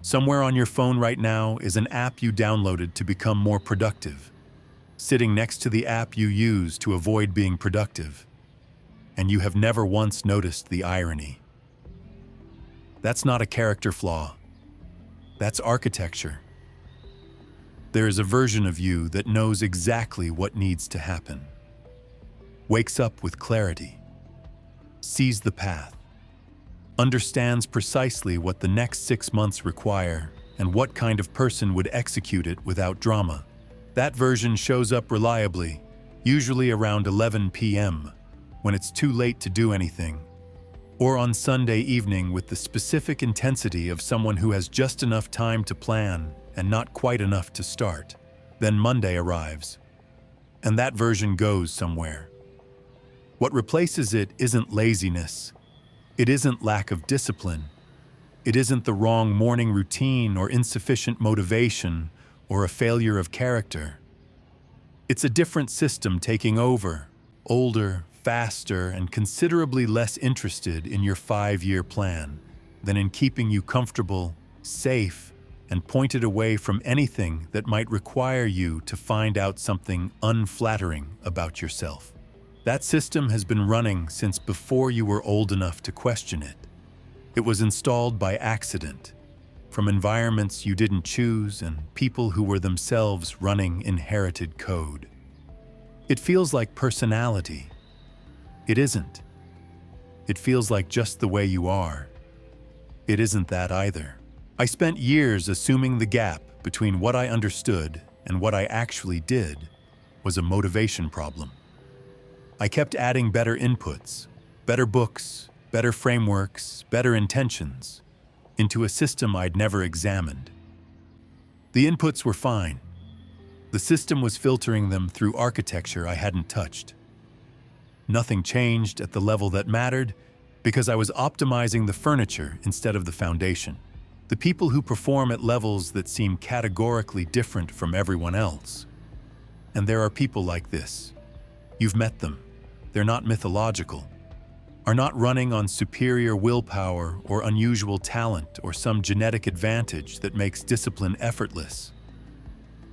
Somewhere on your phone right now is an app you downloaded to become more productive, sitting next to the app you use to avoid being productive, and you have never once noticed the irony. That's not a character flaw. That's architecture. There is a version of you that knows exactly what needs to happen, wakes up with clarity, sees the path, understands precisely what the next 6 months require and what kind of person would execute it without drama. That version shows up reliably, usually around 11 p.m., when it's too late to do anything, or on Sunday evening with the specific intensity of someone who has just enough time to plan and not quite enough to start. Then Monday arrives, and that version goes somewhere. What replaces it isn't laziness. It isn't lack of discipline. It isn't the wrong morning routine or insufficient motivation or a failure of character. It's a different system taking over, older, faster, and considerably less interested in your 5-year plan than in keeping you comfortable, safe, and pointed away from anything that might require you to find out something unflattering about yourself. That system has been running since before you were old enough to question it. It was installed by accident, from environments you didn't choose and people who were themselves running inherited code. It feels like personality. It isn't. It feels like just the way you are. It isn't that either. I spent years assuming the gap between what I understood and what I actually did was a motivation problem. I kept adding better inputs, better books, better frameworks, better intentions, into a system I'd never examined. The inputs were fine. The system was filtering them through architecture I hadn't touched. Nothing changed at the level that mattered because I was optimizing the furniture instead of the foundation. The people who perform at levels that seem categorically different from everyone else. And there are people like this. You've met them. They're not mythological, are not running on superior willpower or unusual talent or some genetic advantage that makes discipline effortless.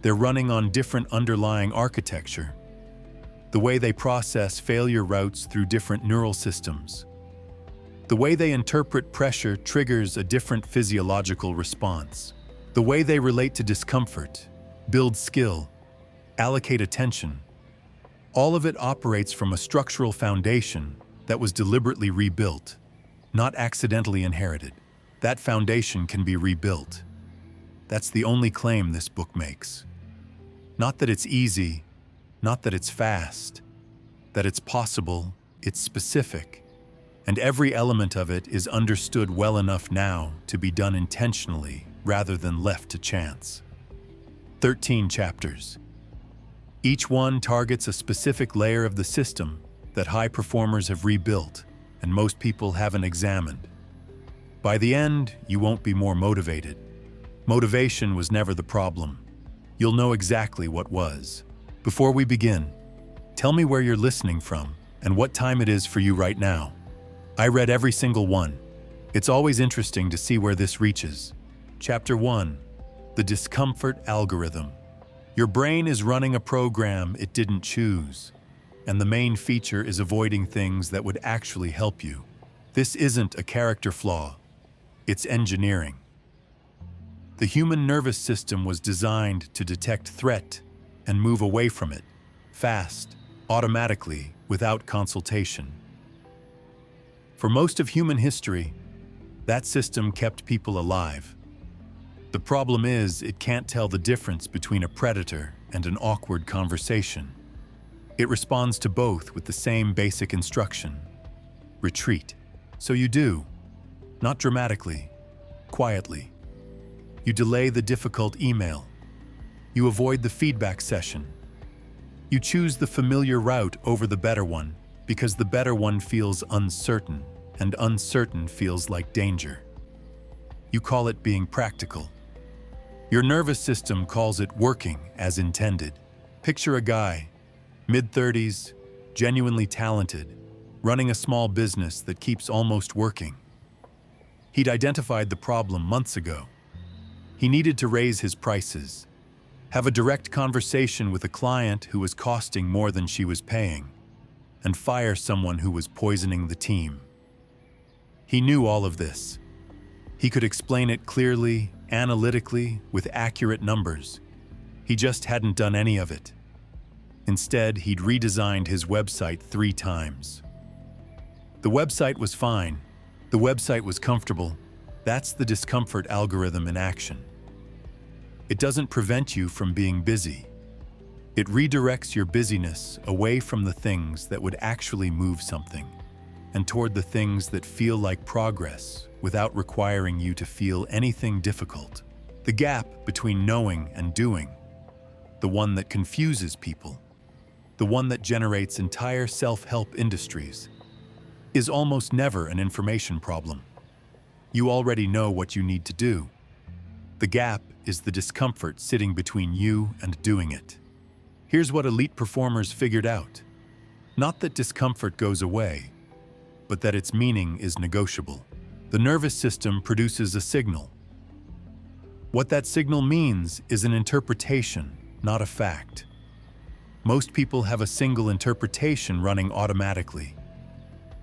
They're running on different underlying architecture. The way they process failure routes through different neural systems. The way they interpret pressure triggers a different physiological response. The way they relate to discomfort, build skill, allocate attention. All of it operates from a structural foundation that was deliberately rebuilt, not accidentally inherited. That foundation can be rebuilt. That's the only claim this book makes. Not that it's easy, not that it's fast, that it's possible, it's specific, and every element of it is understood well enough now to be done intentionally rather than left to chance. 13 chapters. Each one targets a specific layer of the system that high performers have rebuilt and most people haven't examined. By the end, you won't be more motivated. Motivation was never the problem. You'll know exactly what was. Before we begin, tell me where you're listening from and what time it is for you right now. I read every single one. It's always interesting to see where this reaches. Chapter 1, The Discomfort Algorithm. Your brain is running a program it didn't choose, and the main feature is avoiding things that would actually help you. This isn't a character flaw, it's engineering. The human nervous system was designed to detect threat and move away from it, fast, automatically, without consultation. For most of human history, that system kept people alive. The problem is, it can't tell the difference between a predator and an awkward conversation. It responds to both with the same basic instruction: retreat. So you do, not dramatically, quietly. You delay the difficult email. You avoid the feedback session. You choose the familiar route over the better one because the better one feels uncertain, and uncertain feels like danger. You call it being practical. Your nervous system calls it working as intended. Picture a guy, mid-30s, genuinely talented, running a small business that keeps almost working. He'd identified the problem months ago. He needed to raise his prices, have a direct conversation with a client who was costing more than she was paying, and fire someone who was poisoning the team. He knew all of this. He could explain it clearly, analytically, with accurate numbers. He just hadn't done any of it. Instead, he'd redesigned his website 3 times. The website was fine. The website was comfortable. That's the discomfort algorithm in action. It doesn't prevent you from being busy. It redirects your busyness away from the things that would actually move something, and toward the things that feel like progress without requiring you to feel anything difficult. The gap between knowing and doing, the one that confuses people, the one that generates entire self-help industries, is almost never an information problem. You already know what you need to do. The gap is the discomfort sitting between you and doing it. Here's what elite performers figured out. Not that discomfort goes away, but that its meaning is negotiable. The nervous system produces a signal. What that signal means is an interpretation, not a fact. Most people have a single interpretation running automatically.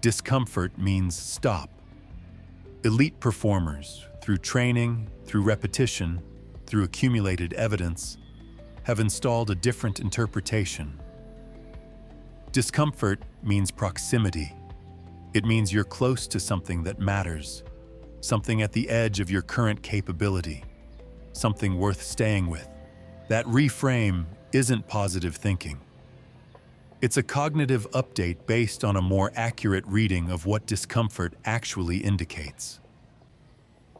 Discomfort means stop. Elite performers, through training, through repetition, through accumulated evidence, have installed a different interpretation. Discomfort means proximity. It means you're close to something that matters, something at the edge of your current capability, something worth staying with. That reframe isn't positive thinking. It's a cognitive update based on a more accurate reading of what discomfort actually indicates.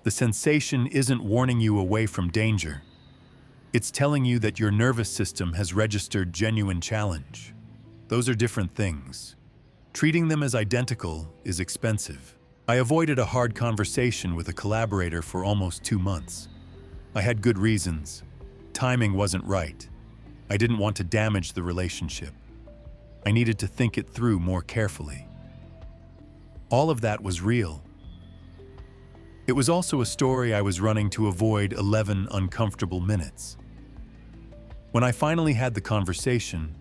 The sensation isn't warning you away from danger. It's telling you that your nervous system has registered genuine challenge. Those are different things. Treating them as identical is expensive. I avoided a hard conversation with a collaborator for almost 2 months. I had good reasons. Timing wasn't right. I didn't want to damage the relationship. I needed to think it through more carefully. All of that was real. It was also a story I was running to avoid 11 uncomfortable minutes. When I finally had the conversation,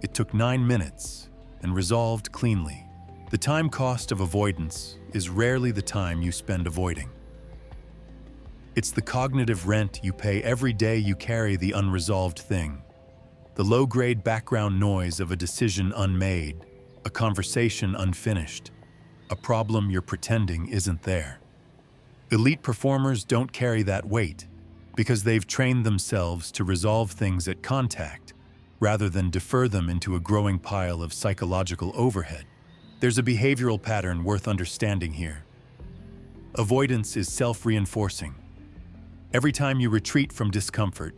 it took 9 minutes and resolved cleanly. The time cost of avoidance is rarely the time you spend avoiding. It's the cognitive rent you pay every day you carry the unresolved thing. The low-grade background noise of a decision unmade, a conversation unfinished, a problem you're pretending isn't there. Elite performers don't carry that weight because they've trained themselves to resolve things at contact rather than defer them into a growing pile of psychological overhead. There's a behavioral pattern worth understanding here. Avoidance is self-reinforcing. Every time you retreat from discomfort,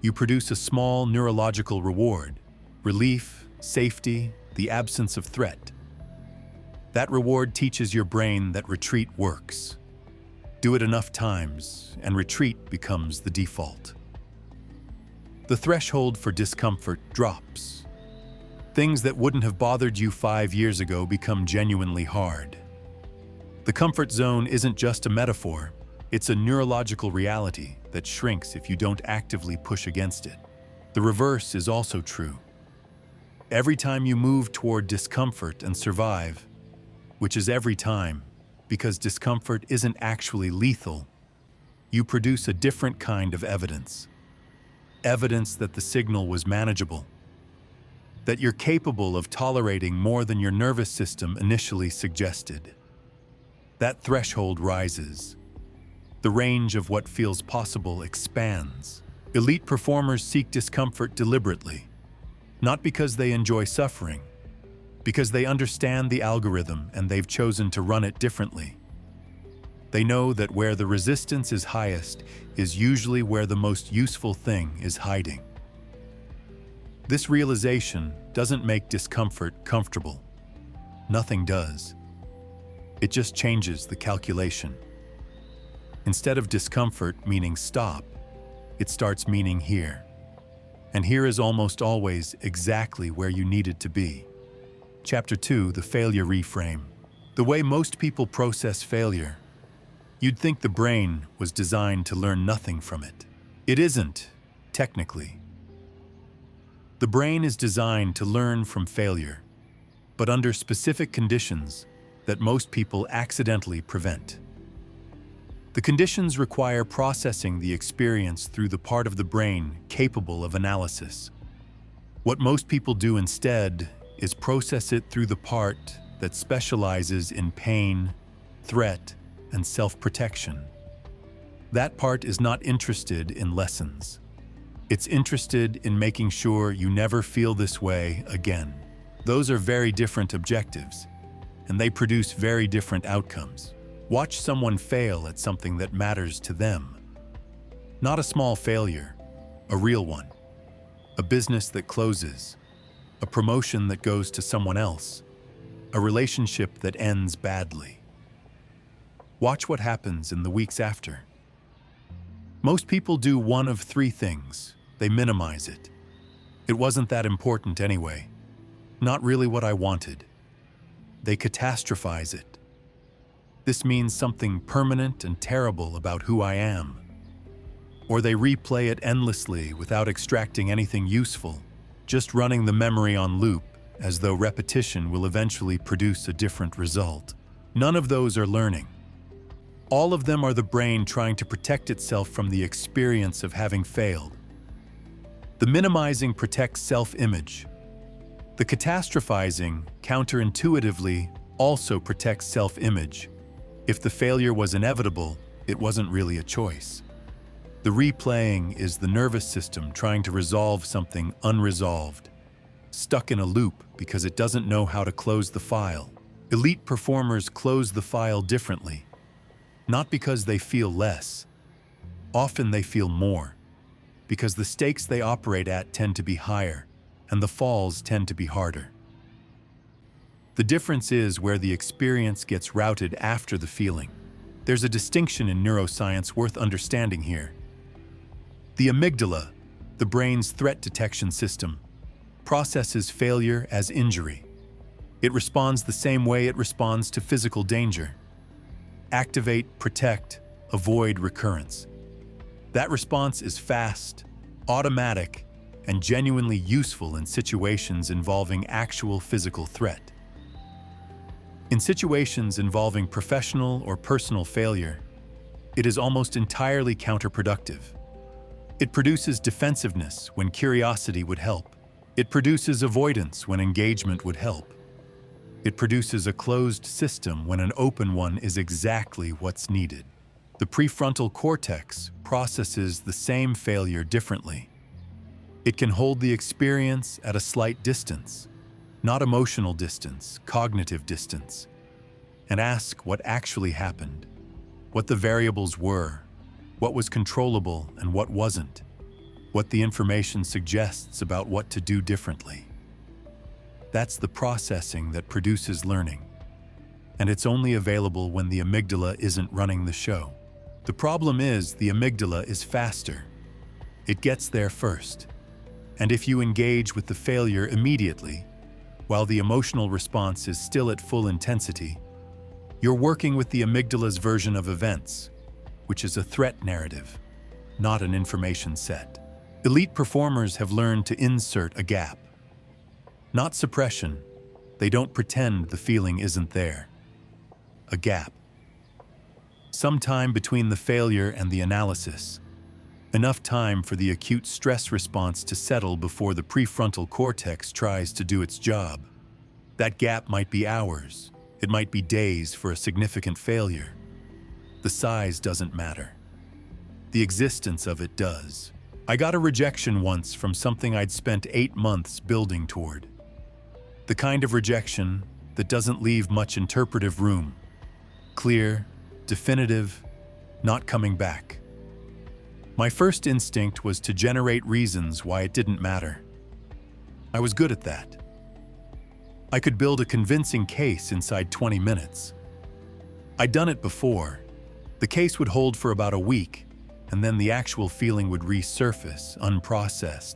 you produce a small neurological reward: relief, safety, the absence of threat. That reward teaches your brain that retreat works. Do it enough times, and retreat becomes the default. The threshold for discomfort drops. Things that wouldn't have bothered you 5 years ago become genuinely hard. The comfort zone isn't just a metaphor, it's a neurological reality that shrinks if you don't actively push against it. The reverse is also true. Every time you move toward discomfort and survive, which is every time, because discomfort isn't actually lethal, you produce a different kind of evidence. Evidence that the signal was manageable, that you're capable of tolerating more than your nervous system initially suggested. That threshold rises. The range of what feels possible expands. Elite performers seek discomfort deliberately, not because they enjoy suffering, because they understand the algorithm and they've chosen to run it differently. They know that where the resistance is highest is usually where the most useful thing is hiding. This realization doesn't make discomfort comfortable. Nothing does. It just changes the calculation. Instead of discomfort meaning stop, it starts meaning here. And here is almost always exactly where you needed to be. Chapter 2, the failure reframe. The way most people process failure. You'd think the brain was designed to learn nothing from it. It isn't, technically. The brain is designed to learn from failure, but under specific conditions that most people accidentally prevent. The conditions require processing the experience through the part of the brain capable of analysis. What most people do instead is process it through the part that specializes in pain, threat, and self-protection. That part is not interested in lessons. It's interested in making sure you never feel this way again. Those are very different objectives, and they produce very different outcomes. Watch someone fail at something that matters to them. Not a small failure, a real one. A business that closes, a promotion that goes to someone else, a relationship that ends badly. Watch what happens in the weeks after. Most people do one of three things. They minimize it. It wasn't that important anyway. Not really what I wanted. They catastrophize it. This means something permanent and terrible about who I am. Or they replay it endlessly without extracting anything useful, just running the memory on loop as though repetition will eventually produce a different result. None of those are learning. All of them are the brain trying to protect itself from the experience of having failed. The minimizing protects self-image. The catastrophizing, counterintuitively, also protects self-image. If the failure was inevitable, it wasn't really a choice. The replaying is the nervous system trying to resolve something unresolved, stuck in a loop because it doesn't know how to close the file. Elite performers close the file differently, not because they feel less. Often they feel more, because the stakes they operate at tend to be higher, and the falls tend to be harder. The difference is where the experience gets routed after the feeling. There's a distinction in neuroscience worth understanding here. The amygdala, the brain's threat detection system, processes failure as injury. It responds the same way it responds to physical danger. Activate, protect, avoid recurrence. That response is fast, automatic, and genuinely useful in situations involving actual physical threat. In situations involving professional or personal failure, it is almost entirely counterproductive. It produces defensiveness when curiosity would help. It produces avoidance when engagement would help. It produces a closed system when an open one is exactly what's needed. The prefrontal cortex processes the same failure differently. It can hold the experience at a slight distance, not emotional distance, cognitive distance, and ask what actually happened, what the variables were, what was controllable and what wasn't, what the information suggests about what to do differently. That's the processing that produces learning, and it's only available when the amygdala isn't running the show. The problem is the amygdala is faster. It gets there first, and if you engage with the failure immediately, while the emotional response is still at full intensity, you're working with the amygdala's version of events, which is a threat narrative, not an information set. Elite performers have learned to insert a gap. Not suppression. They don't pretend the feeling isn't there. A gap. Some time between the failure and the analysis. Enough time for the acute stress response to settle before the prefrontal cortex tries to do its job. That gap might be hours. It might be days for a significant failure. The size doesn't matter. The existence of it does. I got a rejection once from something I'd spent 8 months building toward. The kind of rejection that doesn't leave much interpretive room. Clear, definitive, not coming back. My first instinct was to generate reasons why it didn't matter. I was good at that. I could build a convincing case inside 20 minutes. I'd done it before. The case would hold for about a week, and then the actual feeling would resurface, unprocessed,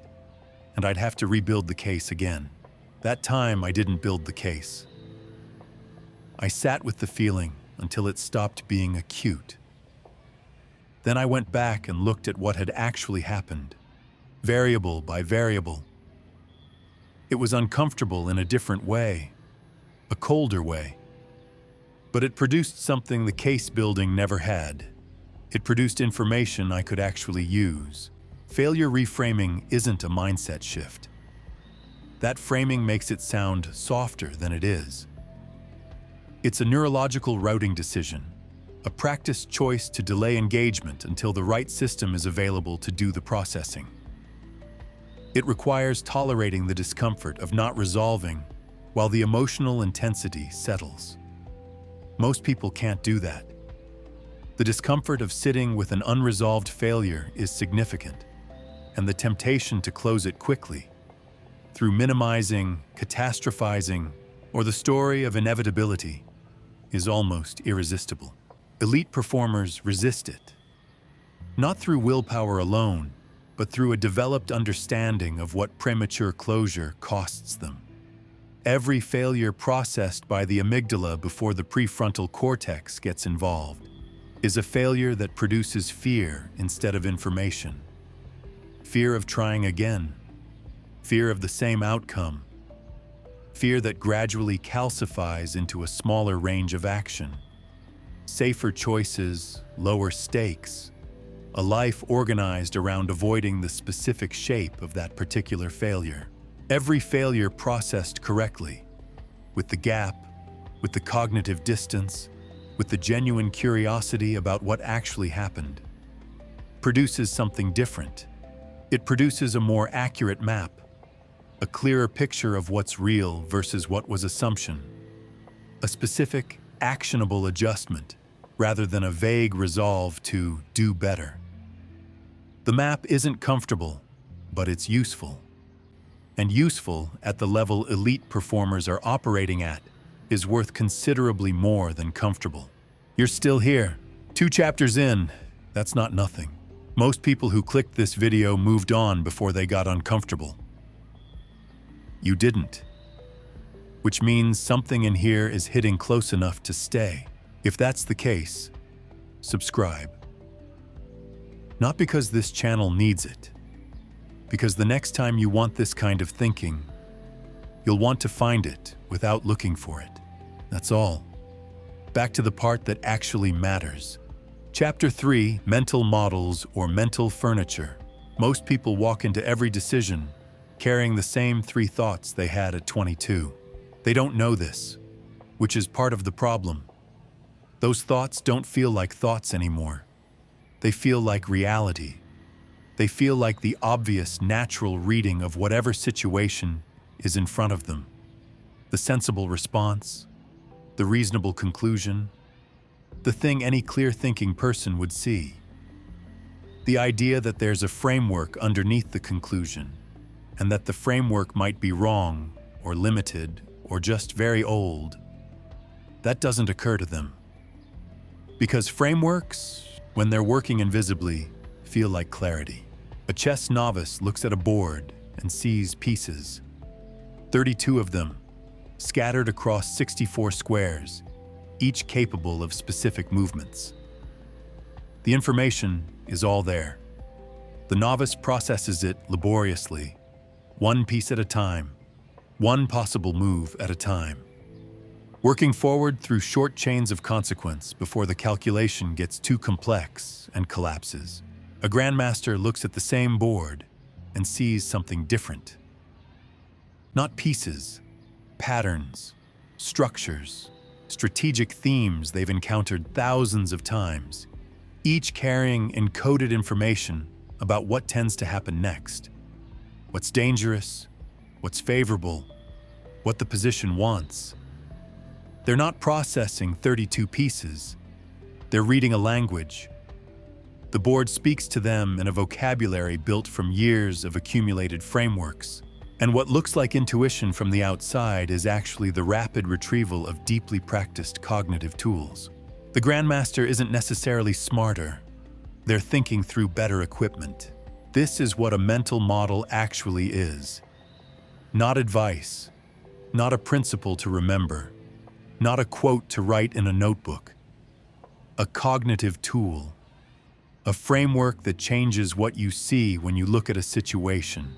and I'd have to rebuild the case again. That time, I didn't build the case. I sat with the feeling until it stopped being acute. Then I went back and looked at what had actually happened, variable by variable. It was uncomfortable in a different way, a colder way. But it produced something the case building never had. It produced information I could actually use. Failure reframing isn't a mindset shift. That framing makes it sound softer than it is. It's a neurological routing decision, a practiced choice to delay engagement until the right system is available to do the processing. It requires tolerating the discomfort of not resolving while the emotional intensity settles. Most people can't do that. The discomfort of sitting with an unresolved failure is significant, and the temptation to close it quickly, through minimizing, catastrophizing, or the story of inevitability, is almost irresistible. Elite performers resist it, not through willpower alone, but through a developed understanding of what premature closure costs them. Every failure processed by the amygdala before the prefrontal cortex gets involved is a failure that produces fear instead of information. Fear of trying again, fear of the same outcome, fear that gradually calcifies into a smaller range of action. Safer choices, lower stakes, a life organized around avoiding the specific shape of that particular failure. Every failure processed correctly, with the gap, with the cognitive distance, with the genuine curiosity about what actually happened, produces something different. It produces a more accurate map, a clearer picture of what's real versus what was assumption, a specific, actionable adjustment rather than a vague resolve to do better. The map isn't comfortable, but it's useful. And useful at the level elite performers are operating at is worth considerably more than comfortable. You're still here. 2 chapters in, that's not nothing. Most people who clicked this video moved on before they got uncomfortable. You didn't. Which means something in here is hitting close enough to stay. If that's the case, subscribe. Not because this channel needs it, because the next time you want this kind of thinking, you'll want to find it without looking for it. That's all. Back to the part that actually matters. Chapter 3, Mental Models or Mental Furniture. Most people walk into every decision carrying the same 3 thoughts they had at 22. They don't know this, which is part of the problem. Those thoughts don't feel like thoughts anymore. They feel like reality. They feel like the obvious, natural reading of whatever situation is in front of them. The sensible response, the reasonable conclusion, the thing any clear-thinking person would see. The idea that there's a framework underneath the conclusion, and that the framework might be wrong, or limited, or just very old, that doesn't occur to them. Because frameworks, when they're working invisibly, feel like clarity. A chess novice looks at a board and sees pieces, 32 of them, scattered across 64 squares, each capable of specific movements. The information is all there. The novice processes it laboriously, one piece at a time, one possible move at a time, working forward through short chains of consequence before the calculation gets too complex and collapses. A grandmaster looks at the same board and sees something different. Not pieces, patterns, structures, strategic themes they've encountered thousands of times, each carrying encoded information about what tends to happen next, what's dangerous, what's favorable, what the position wants. They're not processing 32 pieces. They're reading a language. The board speaks to them in a vocabulary built from years of accumulated frameworks. And what looks like intuition from the outside is actually the rapid retrieval of deeply practiced cognitive tools. The grandmaster isn't necessarily smarter. They're thinking through better equipment. This is what a mental model actually is. Not advice, not a principle to remember, not a quote to write in a notebook. A cognitive tool, a framework that changes what you see when you look at a situation.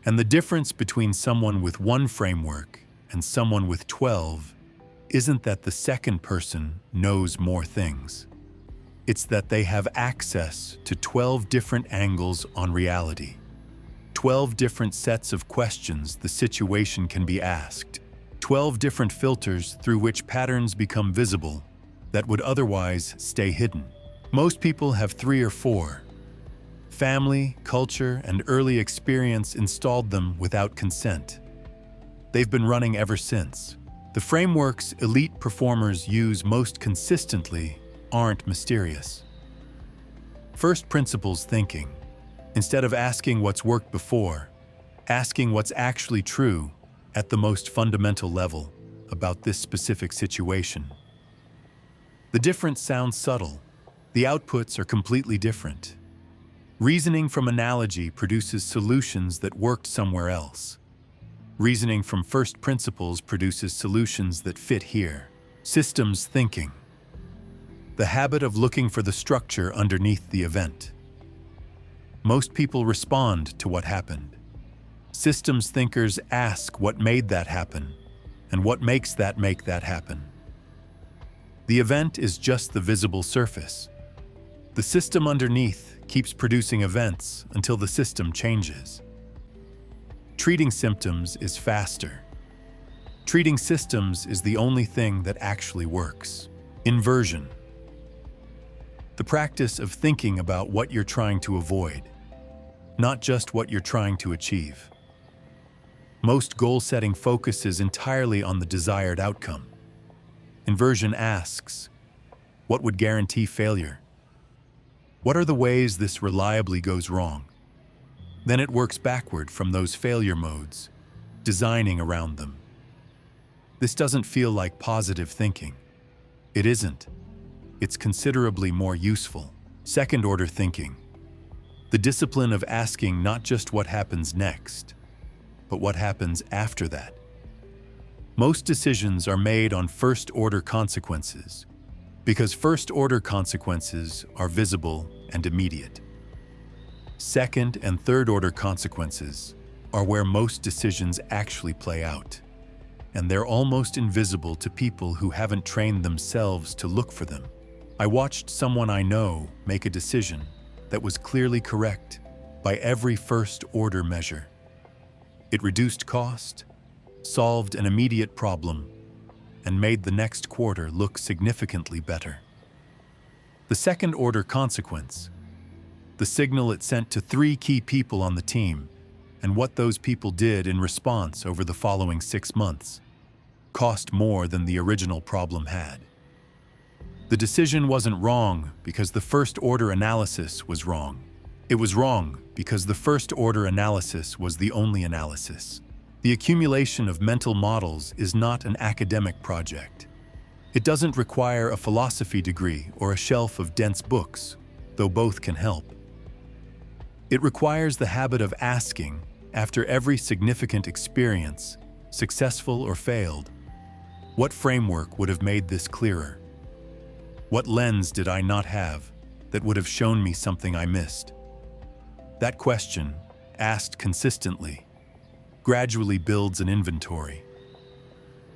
And the difference between someone with one framework and someone with 12 isn't that the second person knows more things. It's that they have access to 12 different angles on reality. 12 different sets of questions the situation can be asked. 12 different filters through which patterns become visible that would otherwise stay hidden. Most people have 3 or 4. Family, culture, and early experience installed them without consent. They've been running ever since. The frameworks elite performers use most consistently aren't mysterious. First principles thinking. Instead of asking what's worked before, asking what's actually true at the most fundamental level about this specific situation. The difference sounds subtle. The outputs are completely different. Reasoning from analogy produces solutions that worked somewhere else. Reasoning from first principles produces solutions that fit here. Systems thinking. The habit of looking for the structure underneath the event. Most people respond to what happened. Systems thinkers ask what made that happen and what makes that make that happen. The event is just the visible surface. The system underneath keeps producing events until the system changes. Treating symptoms is faster. Treating systems is the only thing that actually works. Inversion. The practice of thinking about what you're trying to avoid, not just what you're trying to achieve. Most goal-setting focuses entirely on the desired outcome. Inversion asks, what would guarantee failure? What are the ways this reliably goes wrong? Then it works backward from those failure modes, designing around them. This doesn't feel like positive thinking. It isn't. It's considerably more useful. Second-order thinking. The discipline of asking not just what happens next, but what happens after that. Most decisions are made on first-order consequences, because first-order consequences are visible and immediate. Second- and third-order consequences are where most decisions actually play out, and they're almost invisible to people who haven't trained themselves to look for them. I watched someone I know make a decision that was clearly correct by every first-order measure. It reduced cost, solved an immediate problem, and made the next quarter look significantly better. The second-order consequence, the signal it sent to 3 key people on the team, and what those people did in response over the following 6 months, cost more than the original problem had. The decision wasn't wrong because the first-order analysis was wrong. It was wrong because the first-order analysis was the only analysis. The accumulation of mental models is not an academic project. It doesn't require a philosophy degree or a shelf of dense books, though both can help. It requires the habit of asking, after every significant experience, successful or failed, what framework would have made this clearer? What lens did I not have that would have shown me something I missed? That question, asked consistently, gradually builds an inventory.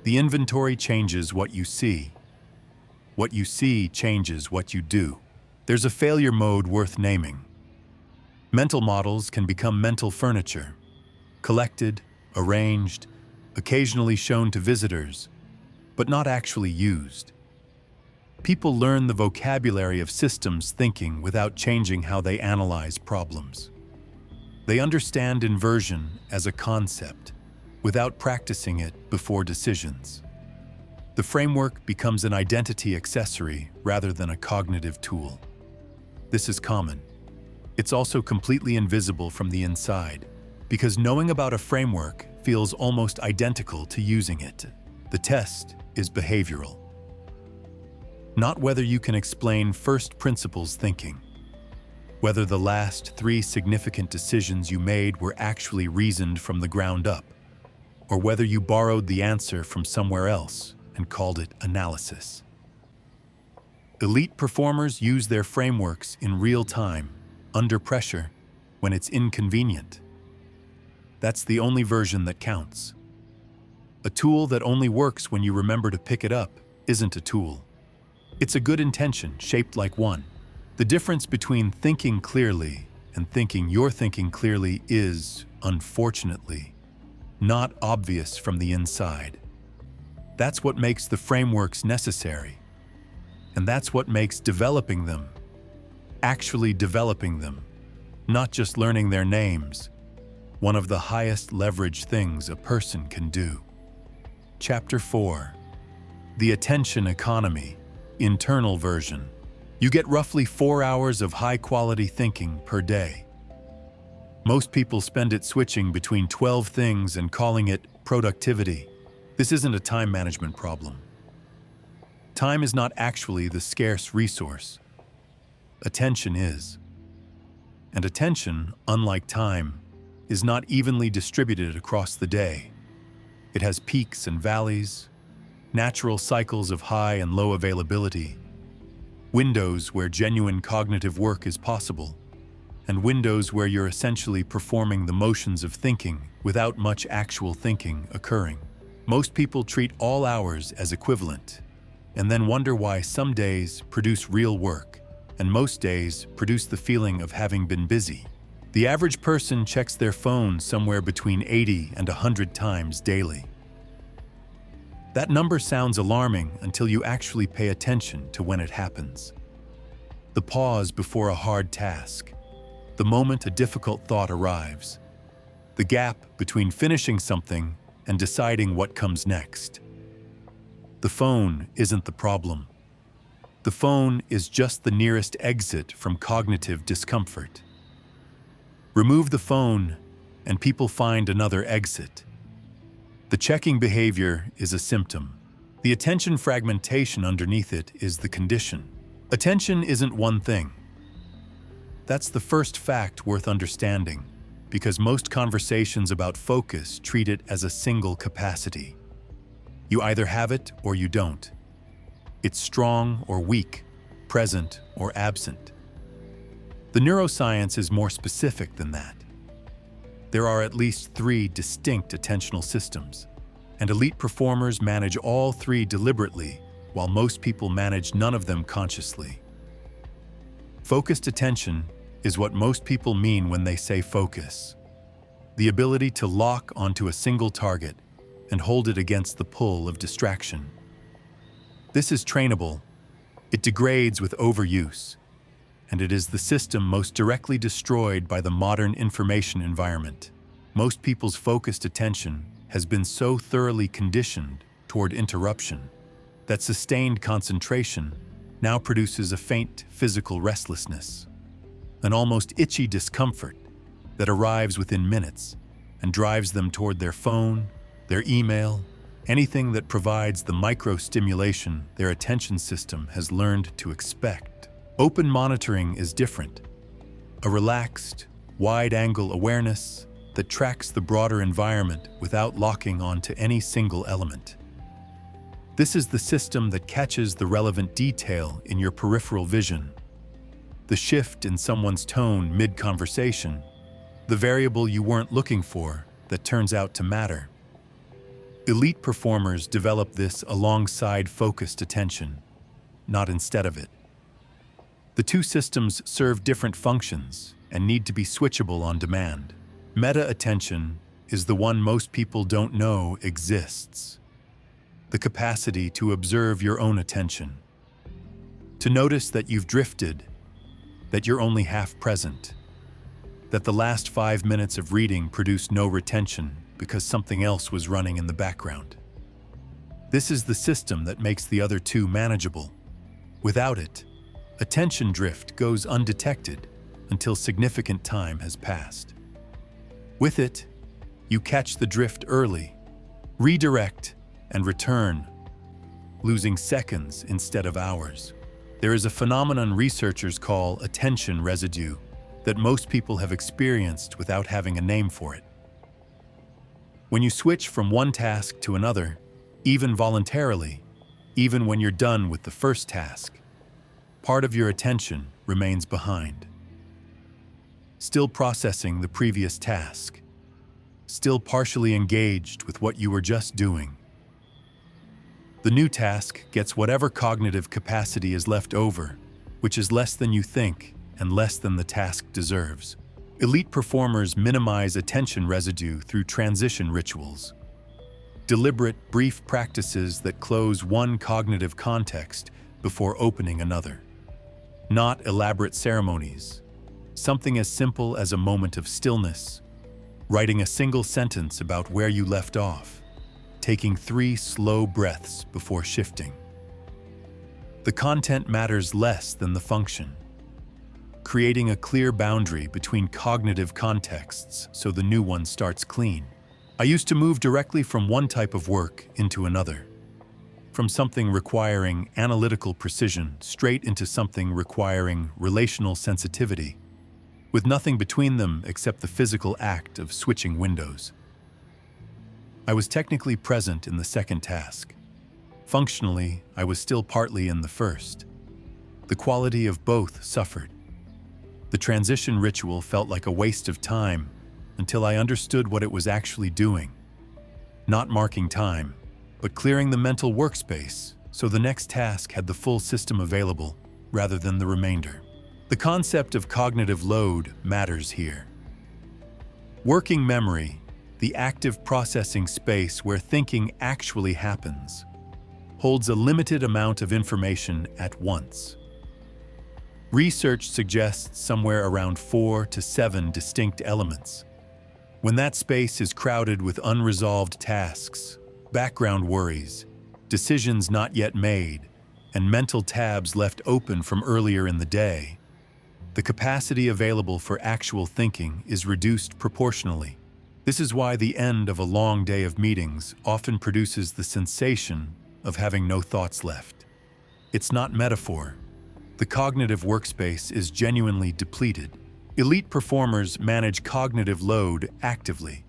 The inventory changes what you see. What you see changes what you do. There's a failure mode worth naming. Mental models can become mental furniture, collected, arranged, occasionally shown to visitors, but not actually used. People learn the vocabulary of systems thinking without changing how they analyze problems. They understand inversion as a concept, without practicing it before decisions. The framework becomes an identity accessory rather than a cognitive tool. This is common. It's also completely invisible from the inside, because knowing about a framework feels almost identical to using it. The test is behavioral. Not whether you can explain first principles thinking, whether the last 3 significant decisions you made were actually reasoned from the ground up, or whether you borrowed the answer from somewhere else and called it analysis. Elite performers use their frameworks in real time, under pressure, when it's inconvenient. That's the only version that counts. A tool that only works when you remember to pick it up isn't a tool. It's a good intention shaped like one. The difference between thinking clearly and thinking you're thinking clearly is, unfortunately, not obvious from the inside. That's what makes the frameworks necessary. And that's what makes developing them, actually developing them, not just learning their names, one of the highest leverage things a person can do. Chapter 4. The Attention Economy, Internal Version. You get roughly 4 hours of high-quality thinking per day. Most people spend it switching between 12 things and calling it productivity. This isn't a time management problem. Time is not actually the scarce resource. Attention is. And attention, unlike time, is not evenly distributed across the day. It has peaks and valleys, natural cycles of high and low availability, windows where genuine cognitive work is possible, and windows where you're essentially performing the motions of thinking without much actual thinking occurring. Most people treat all hours as equivalent, and then wonder why some days produce real work, and most days produce the feeling of having been busy. The average person checks their phone somewhere between 80 and 100 times daily. That number sounds alarming until you actually pay attention to when it happens. The pause before a hard task, the moment a difficult thought arrives, the gap between finishing something and deciding what comes next. The phone isn't the problem. The phone is just the nearest exit from cognitive discomfort. Remove the phone, and people find another exit. The checking behavior is a symptom. The attention fragmentation underneath it is the condition. Attention isn't one thing. That's the first fact worth understanding, because most conversations about focus treat it as a single capacity. You either have it or you don't. It's strong or weak, present or absent. The neuroscience is more specific than that. There are at least 3 distinct attentional systems, and elite performers manage all 3 deliberately, while most people manage none of them consciously. Focused attention is what most people mean when they say focus. The ability to lock onto a single target and hold it against the pull of distraction. This is trainable. It degrades with overuse, and it is the system most directly destroyed by the modern information environment. Most people's focused attention has been so thoroughly conditioned toward interruption that sustained concentration now produces a faint physical restlessness, an almost itchy discomfort that arrives within minutes and drives them toward their phone, their email, anything that provides the micro-stimulation their attention system has learned to expect. Open monitoring is different. A relaxed, wide-angle awareness that tracks the broader environment without locking onto any single element. This is the system that catches the relevant detail in your peripheral vision, the shift in someone's tone mid-conversation, the variable you weren't looking for that turns out to matter. Elite performers develop this alongside focused attention, not instead of it. The 2 systems serve different functions and need to be switchable on demand. Meta-attention is the one most people don't know exists. The capacity to observe your own attention, to notice that you've drifted, that you're only half present, that the last 5 minutes of reading produced no retention because something else was running in the background. This is the system that makes the other 2 manageable. Without it, attention drift goes undetected until significant time has passed. With it, you catch the drift early, redirect, and return, losing seconds instead of hours. There is a phenomenon researchers call attention residue that most people have experienced without having a name for it. When you switch from one task to another, even voluntarily, even when you're done with the first task, part of your attention remains behind, still processing the previous task, still partially engaged with what you were just doing. The new task gets whatever cognitive capacity is left over, which is less than you think and less than the task deserves. Elite performers minimize attention residue through transition rituals, deliberate, brief practices that close one cognitive context before opening another. Not elaborate ceremonies, something as simple as a moment of stillness, writing a single sentence about where you left off, taking 3 slow breaths before shifting. The content matters less than the function, creating a clear boundary between cognitive contexts so the new one starts clean. I used to move directly from one type of work into another, from something requiring analytical precision straight into something requiring relational sensitivity, with nothing between them except the physical act of switching windows. I was technically present in the second task. Functionally, I was still partly in the first. The quality of both suffered. The transition ritual felt like a waste of time until I understood what it was actually doing. Not marking time, but clearing the mental workspace so the next task had the full system available rather than the remainder. The concept of cognitive load matters here. Working memory, the active processing space where thinking actually happens, holds a limited amount of information at once. Research suggests somewhere around 4 to 7 distinct elements. When that space is crowded with unresolved tasks, background worries, decisions not yet made, and mental tabs left open from earlier in the day, the capacity available for actual thinking is reduced proportionally. This is why the end of a long day of meetings often produces the sensation of having no thoughts left. It's not metaphor. The cognitive workspace is genuinely depleted. Elite performers manage cognitive load actively.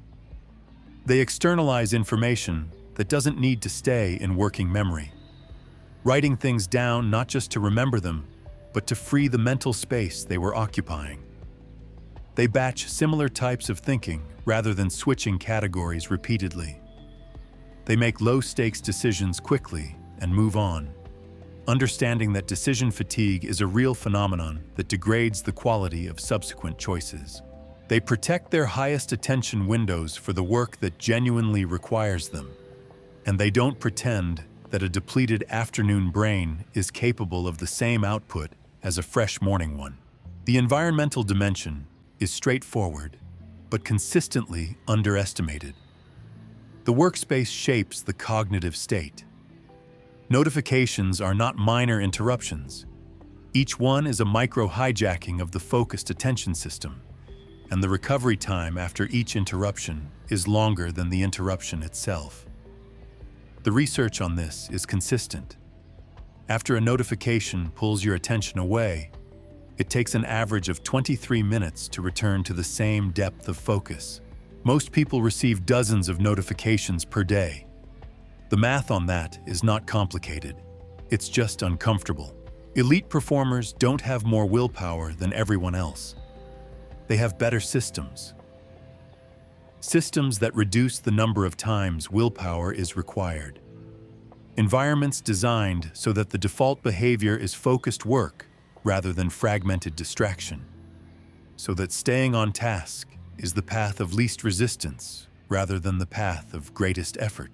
They externalize information that doesn't need to stay in working memory, writing things down not just to remember them, but to free the mental space they were occupying. They batch similar types of thinking rather than switching categories repeatedly. They make low-stakes decisions quickly and move on, understanding that decision fatigue is a real phenomenon that degrades the quality of subsequent choices. They protect their highest attention windows for the work that genuinely requires them, and they don't pretend that a depleted afternoon brain is capable of the same output as a fresh morning one. The environmental dimension is straightforward, but consistently underestimated. The workspace shapes the cognitive state. Notifications are not minor interruptions. Each one is a micro-hijacking of the focused attention system, and the recovery time after each interruption is longer than the interruption itself. The research on this is consistent. After a notification pulls your attention away, it takes an average of 23 minutes to return to the same depth of focus. Most people receive dozens of notifications per day. The math on that is not complicated. It's just uncomfortable. Elite performers don't have more willpower than everyone else. They have better systems. Systems that reduce the number of times willpower is required. Environments designed so that the default behavior is focused work rather than fragmented distraction. So that staying on task is the path of least resistance rather than the path of greatest effort.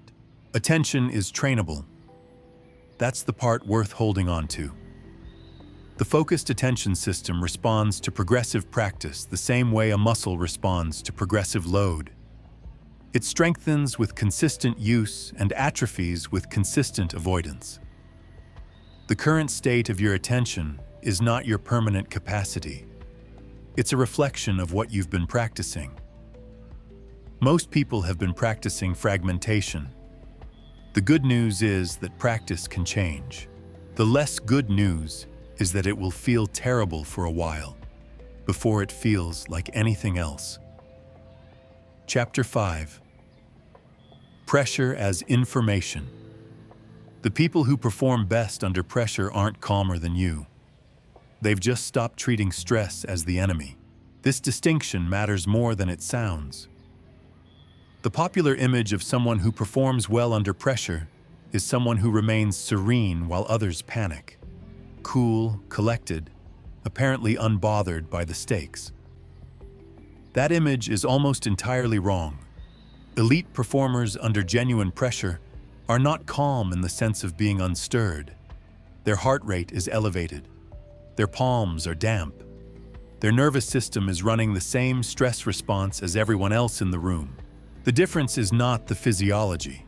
Attention is trainable. That's the part worth holding on to. The focused attention system responds to progressive practice the same way a muscle responds to progressive load. It strengthens with consistent use and atrophies with consistent avoidance. The current state of your attention is not your permanent capacity. It's a reflection of what you've been practicing. Most people have been practicing fragmentation. The good news is that practice can change. The less good news is that it will feel terrible for a while, before it feels like anything else. Chapter 5. Pressure as information. The people who perform best under pressure aren't calmer than you. They've just stopped treating stress as the enemy. This distinction matters more than it sounds. The popular image of someone who performs well under pressure is someone who remains serene while others panic. Cool, collected, apparently unbothered by the stakes. That image is almost entirely wrong. Elite performers under genuine pressure are not calm in the sense of being unstirred. Their heart rate is elevated. Their palms are damp. Their nervous system is running the same stress response as everyone else in the room. The difference is not the physiology.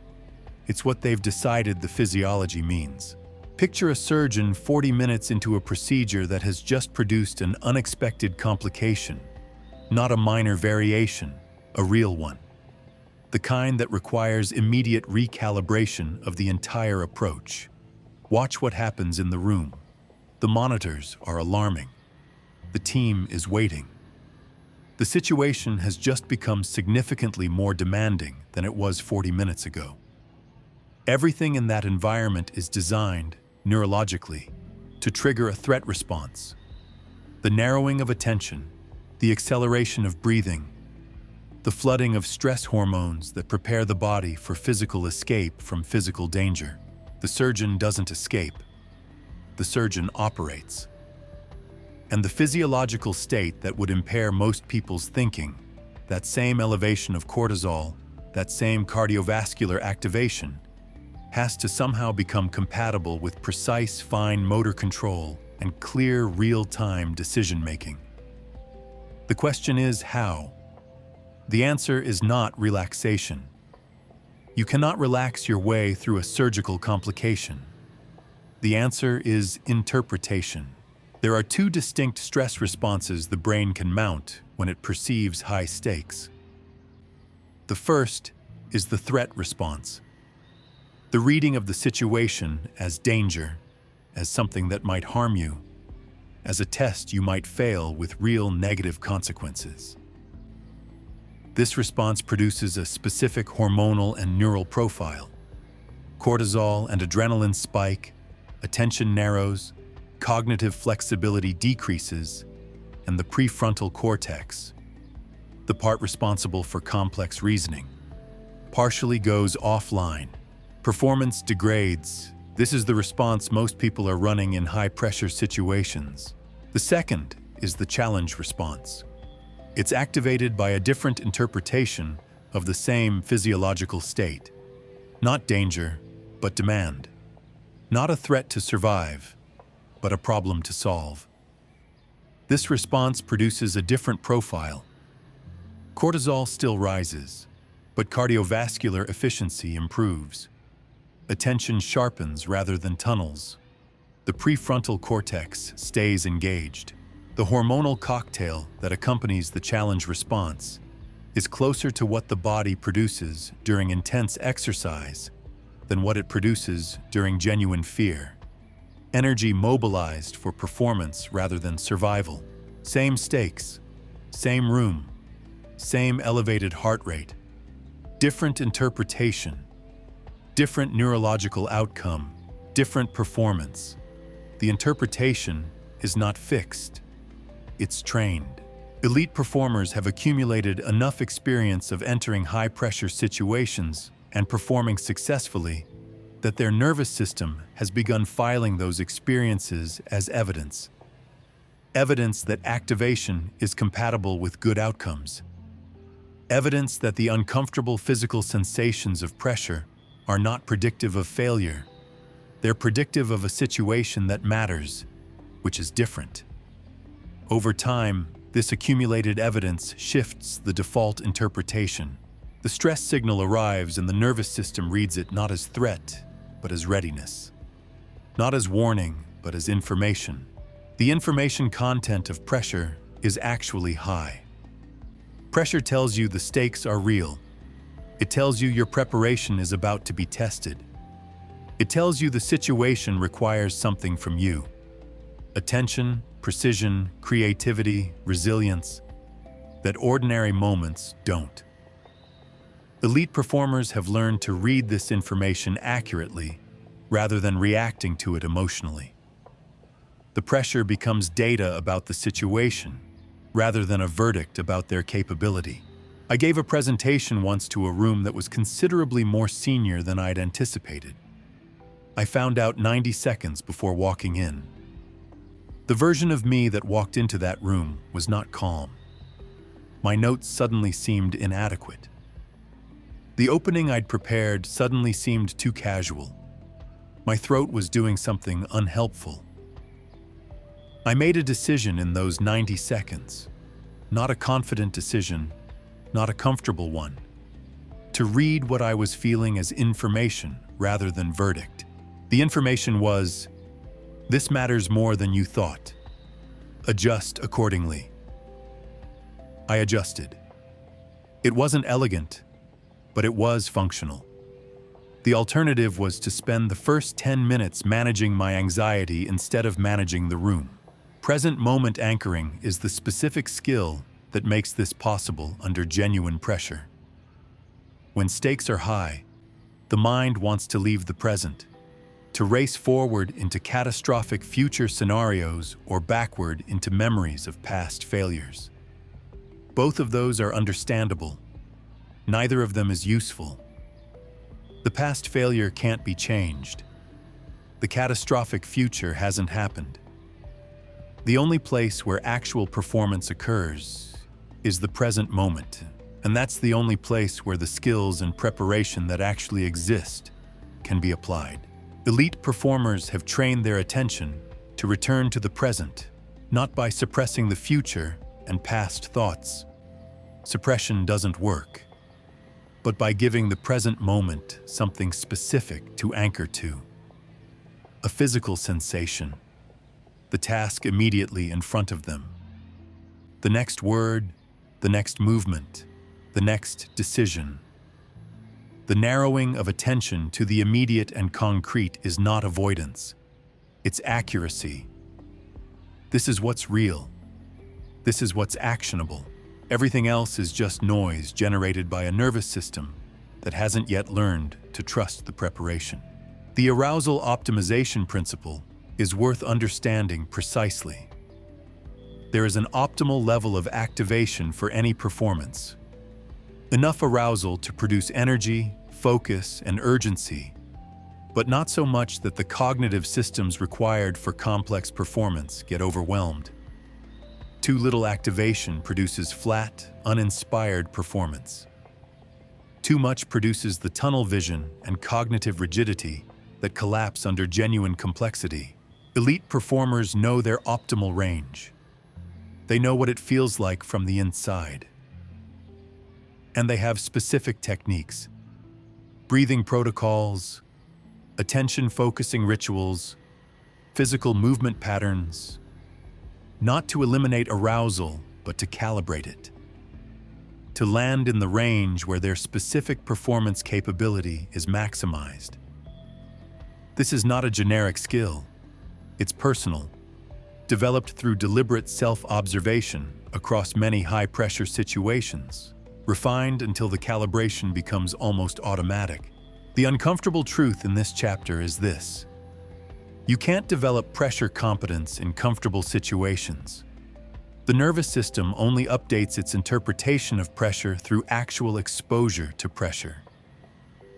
It's what they've decided the physiology means. Picture a surgeon 40 minutes into a procedure that has just produced an unexpected complication. Not a minor variation, a real one. The kind that requires immediate recalibration of the entire approach. Watch what happens in the room. The monitors are alarming. The team is waiting. The situation has just become significantly more demanding than it was 40 minutes ago. Everything in that environment is designed, neurologically, to trigger a threat response. The narrowing of attention, the acceleration of breathing, the flooding of stress hormones that prepare the body for physical escape from physical danger. The surgeon doesn't escape. The surgeon operates. And the physiological state that would impair most people's thinking, that same elevation of cortisol, that same cardiovascular activation, has to somehow become compatible with precise, fine motor control and clear, real-time decision-making. The question is how? The answer is not relaxation. You cannot relax your way through a surgical complication. The answer is interpretation. There are two distinct stress responses the brain can mount when it perceives high stakes. The first is the threat response. The reading of the situation as danger, as something that might harm you, as a test you might fail with real negative consequences. This response produces a specific hormonal and neural profile. Cortisol and adrenaline spike, attention narrows, cognitive flexibility decreases, and the prefrontal cortex, the part responsible for complex reasoning, partially goes offline. Performance degrades. This is the response most people are running in high-pressure situations. The second is the challenge response. It's activated by a different interpretation of the same physiological state. Not danger, but demand. Not a threat to survive, but a problem to solve. This response produces a different profile. Cortisol still rises, but cardiovascular efficiency improves. Attention sharpens rather than tunnels. The prefrontal cortex stays engaged. The hormonal cocktail that accompanies the challenge response is closer to what the body produces during intense exercise than what it produces during genuine fear. Energy mobilized for performance rather than survival. Same stakes, same room, same elevated heart rate. Different interpretation, different neurological outcome, different performance. The interpretation is not fixed. It's trained. Elite performers have accumulated enough experience of entering high-pressure situations and performing successfully that their nervous system has begun filing those experiences as evidence. Evidence that activation is compatible with good outcomes. Evidence that the uncomfortable physical sensations of pressure are not predictive of failure. They're predictive of a situation that matters, which is different. Over time, this accumulated evidence shifts the default interpretation. The stress signal arrives and the nervous system reads it not as threat, but as readiness. Not as warning, but as information. The information content of pressure is actually high. Pressure tells you the stakes are real. It tells you your preparation is about to be tested. It tells you the situation requires something from you. Attention, precision, creativity, resilience, that ordinary moments don't. Elite performers have learned to read this information accurately rather than reacting to it emotionally. The pressure becomes data about the situation, rather than a verdict about their capability. I gave a presentation once to a room that was considerably more senior than I'd anticipated. I found out 90 seconds before walking in. The version of me that walked into that room was not calm. My notes suddenly seemed inadequate. The opening I'd prepared suddenly seemed too casual. My throat was doing something unhelpful. I made a decision in those 90 seconds. Not a confident decision, not a comfortable one. To read what I was feeling as information rather than verdict. The information was, this matters more than you thought. Adjust accordingly. I adjusted. It wasn't elegant, but it was functional. The alternative was to spend the first 10 minutes managing my anxiety instead of managing the room. Present moment anchoring is the specific skill that makes this possible under genuine pressure. When stakes are high, the mind wants to leave the present, to race forward into catastrophic future scenarios or backward into memories of past failures. Both of those are understandable. Neither of them is useful. The past failure can't be changed. The catastrophic future hasn't happened. The only place where actual performance occurs is the present moment, and that's the only place where the skills and preparation that actually exist can be applied. Elite performers have trained their attention to return to the present, not by suppressing the future and past thoughts. Suppression doesn't work, but by giving the present moment something specific to anchor to. A physical sensation, the task immediately in front of them. The next word, the next movement, the next decision. The narrowing of attention to the immediate and concrete is not avoidance. It's accuracy. This is what's real. This is what's actionable. Everything else is just noise generated by a nervous system that hasn't yet learned to trust the preparation. The arousal optimization principle is worth understanding precisely. There is an optimal level of activation for any performance. Enough arousal to produce energy, focus, and urgency, but not so much that the cognitive systems required for complex performance get overwhelmed. Too little activation produces flat, uninspired performance. Too much produces the tunnel vision and cognitive rigidity that collapse under genuine complexity. Elite performers know their optimal range. They know what it feels like from the inside. And they have specific techniques, breathing protocols, attention-focusing rituals, physical movement patterns, not to eliminate arousal, but to calibrate it. To land in the range where their specific performance capability is maximized. This is not a generic skill. It's personal, developed through deliberate self-observation across many high-pressure situations, refined until the calibration becomes almost automatic. The uncomfortable truth in this chapter is this: you can't develop pressure competence in comfortable situations. The nervous system only updates its interpretation of pressure through actual exposure to pressure.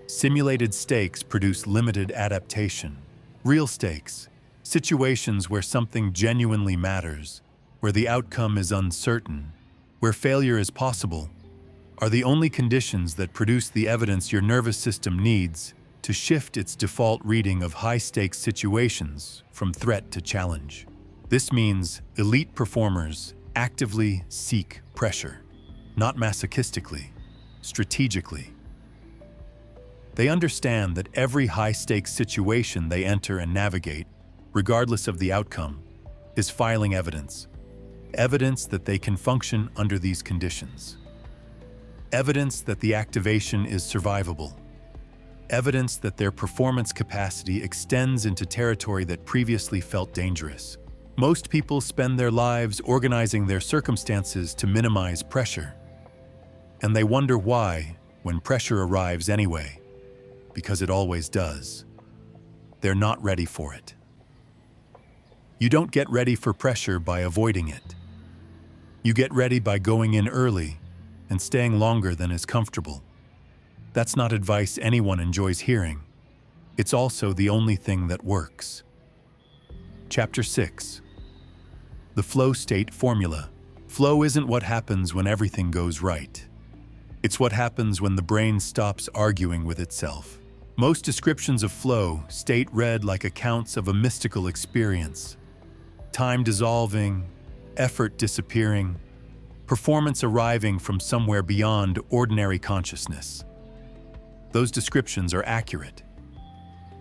Simulated stakes produce limited adaptation. Real stakes, situations where something genuinely matters, where the outcome is uncertain, where failure is possible, are the only conditions that produce the evidence your nervous system needs to shift its default reading of high-stakes situations from threat to challenge. This means elite performers actively seek pressure, not masochistically, strategically. They understand that every high-stakes situation they enter and navigate, regardless of the outcome, is filing evidence. Evidence that they can function under these conditions. Evidence that the activation is survivable. Evidence that their performance capacity extends into territory that previously felt dangerous. Most people spend their lives organizing their circumstances to minimize pressure. And they wonder why, when pressure arrives anyway, because it always does, they're not ready for it. You don't get ready for pressure by avoiding it. You get ready by going in early and staying longer than is comfortable. That's not advice anyone enjoys hearing. It's also the only thing that works. Chapter 6. The flow state formula. Flow isn't what happens when everything goes right. It's what happens when the brain stops arguing with itself. Most descriptions of flow state read like accounts of a mystical experience. Time dissolving, effort disappearing, performance arriving from somewhere beyond ordinary consciousness. Those descriptions are accurate.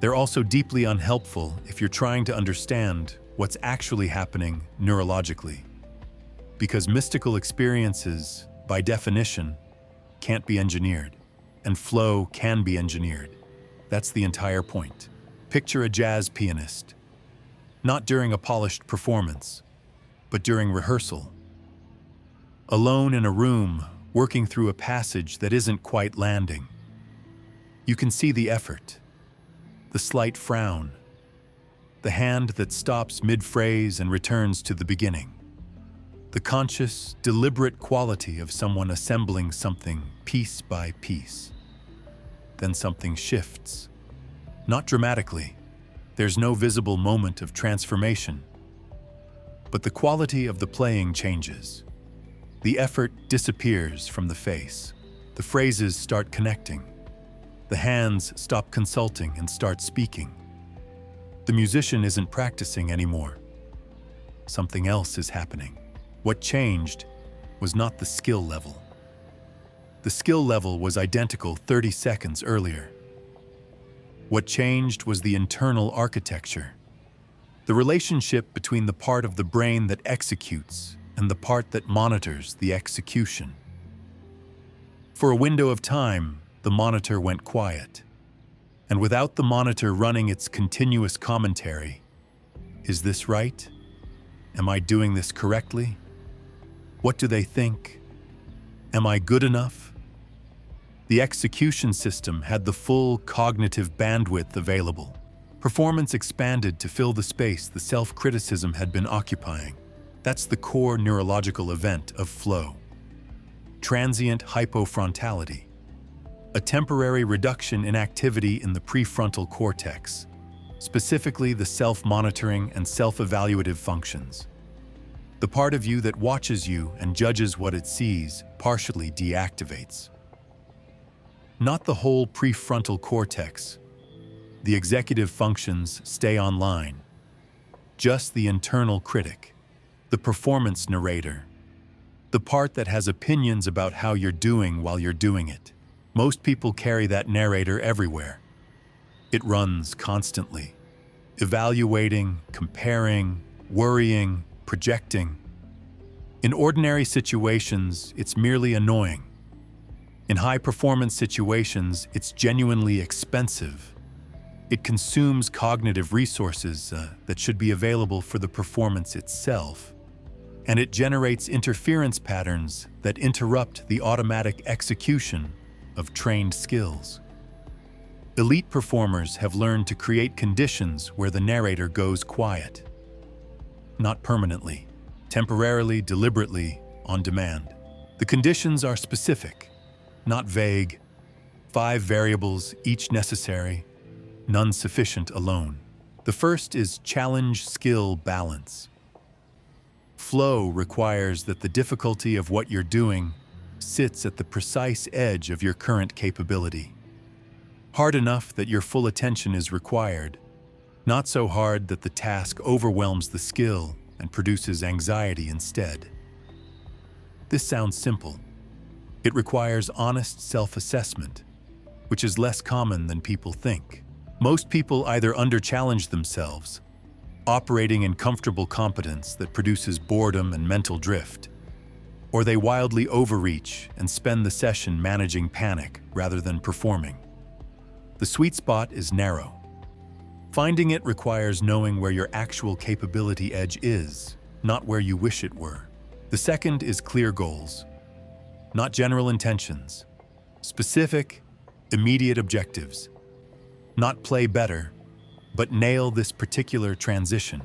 They're also deeply unhelpful if you're trying to understand what's actually happening neurologically. Because mystical experiences, by definition, can't be engineered, and flow can be engineered. That's the entire point. Picture a jazz pianist, not during a polished performance, but during rehearsal. Alone in a room, working through a passage that isn't quite landing. You can see the effort, the slight frown, the hand that stops mid-phrase and returns to the beginning. The conscious, deliberate quality of someone assembling something piece by piece. Then something shifts. Not dramatically. There's no visible moment of transformation. But the quality of the playing changes. The effort disappears from the face. The phrases start connecting. The hands stop consulting and start speaking. The musician isn't practicing anymore. Something else is happening. What changed was not the skill level. The skill level was identical 30 seconds earlier. What changed was the internal architecture. The relationship between the part of the brain that executes and the part that monitors the execution. For a window of time, the monitor went quiet. And without the monitor running its continuous commentary, is this right? Am I doing this correctly? What do they think? Am I good enough? The execution system had the full cognitive bandwidth available. Performance expanded to fill the space the self-criticism had been occupying. That's the core neurological event of flow. Transient hypofrontality. A temporary reduction in activity in the prefrontal cortex, specifically the self-monitoring and self-evaluative functions. The part of you that watches you and judges what it sees partially deactivates. Not the whole prefrontal cortex. The executive functions stay online. Just the internal critic, the performance narrator, the part that has opinions about how you're doing while you're doing it. Most people carry that narrator everywhere. It runs constantly, evaluating, comparing, worrying, projecting. In ordinary situations, it's merely annoying. In high-performance situations, it's genuinely expensive. It consumes cognitive resources that should be available for the performance itself. And it generates interference patterns that interrupt the automatic execution of trained skills. Elite performers have learned to create conditions where the narrator goes quiet. Not permanently, temporarily, deliberately, on demand. The conditions are specific, not vague. 5 variables, each necessary, none sufficient alone. The first is challenge-skill balance. Flow requires that the difficulty of what you're doing sits at the precise edge of your current capability. Hard enough that your full attention is required, not so hard that the task overwhelms the skill and produces anxiety instead. This sounds simple. It requires honest self-assessment, which is less common than people think. Most people either under-challenge themselves, operating in comfortable competence that produces boredom and mental drift, or they wildly overreach and spend the session managing panic rather than performing. The sweet spot is narrow. Finding it requires knowing where your actual capability edge is, not where you wish it were. The second is clear goals, not general intentions. Specific, immediate objectives. Not play better, but nail this particular transition.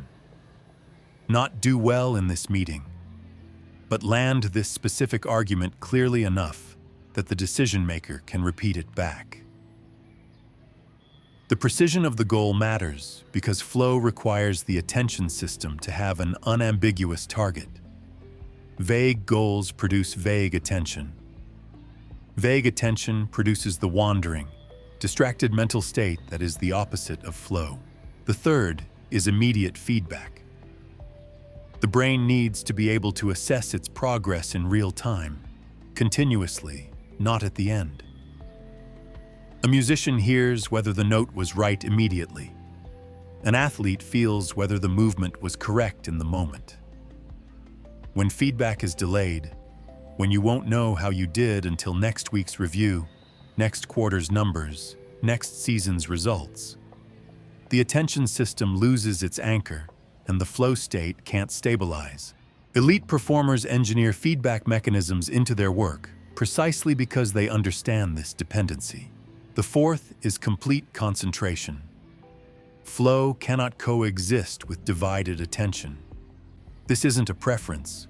not do well in this meeting, but land this specific argument clearly enough that the decision maker can repeat it back. The precision of the goal matters because flow requires the attention system to have an unambiguous target. Vague goals produce vague attention. Vague attention produces the wandering, distracted mental state that is the opposite of flow. The third is immediate feedback. The brain needs to be able to assess its progress in real time, continuously, not at the end. A musician hears whether the note was right immediately. An athlete feels whether the movement was correct in the moment. When feedback is delayed, when you won't know how you did until next week's review, next quarter's numbers, next season's results, the attention system loses its anchor and the flow state can't stabilize. Elite performers engineer feedback mechanisms into their work precisely because they understand this dependency. The fourth is complete concentration. Flow cannot coexist with divided attention. This isn't a preference,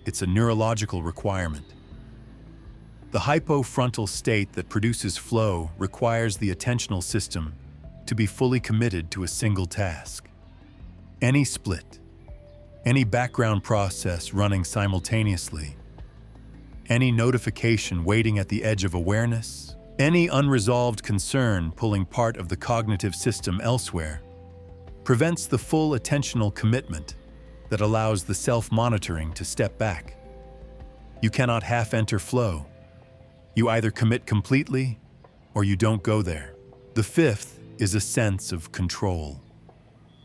it's a neurological requirement. The hypofrontal state that produces flow requires the attentional system to be fully committed to a single task. Any split, any background process running simultaneously, any notification waiting at the edge of awareness, any unresolved concern pulling part of the cognitive system elsewhere, prevents the full attentional commitment that allows the self-monitoring to step back. You cannot half-enter flow. You either commit completely or you don't go there. The fifth is a sense of control.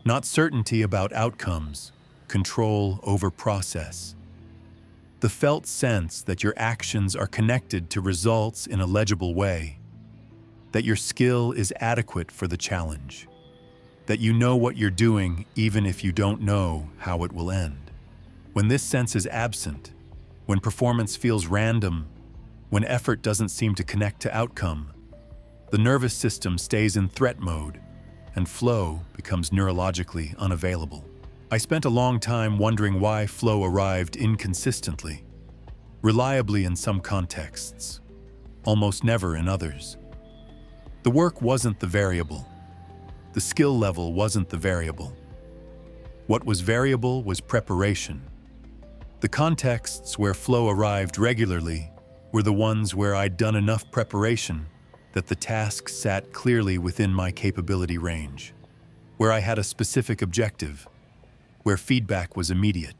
Not certainty about outcomes, control over process. The felt sense that your actions are connected to results in a legible way, that your skill is adequate for the challenge, that you know what you're doing even if you don't know how it will end. When this sense is absent, when performance feels random, when effort doesn't seem to connect to outcome, the nervous system stays in threat mode and flow becomes neurologically unavailable. I spent a long time wondering why flow arrived inconsistently, reliably in some contexts, almost never in others. The work wasn't the variable. The skill level wasn't the variable. What was variable was preparation. The contexts where flow arrived regularly were the ones where I'd done enough preparation that the task sat clearly within my capability range, where I had a specific objective, where feedback was immediate.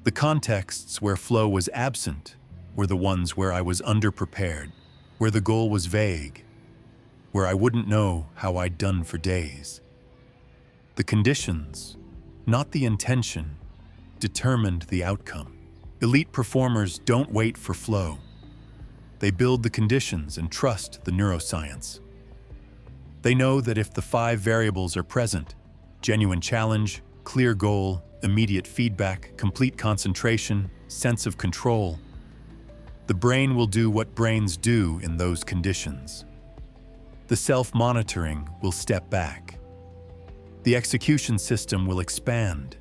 The contexts where flow was absent were the ones where I was underprepared, where the goal was vague, where I wouldn't know how I'd done for days. The conditions, not the intention, determined the outcome. Elite performers don't wait for flow. They build the conditions and trust the neuroscience. They know that if the 5 variables are present, genuine challenge, clear goal, immediate feedback, complete concentration, sense of control, the brain will do what brains do in those conditions. The self-monitoring will step back. The execution system will expand.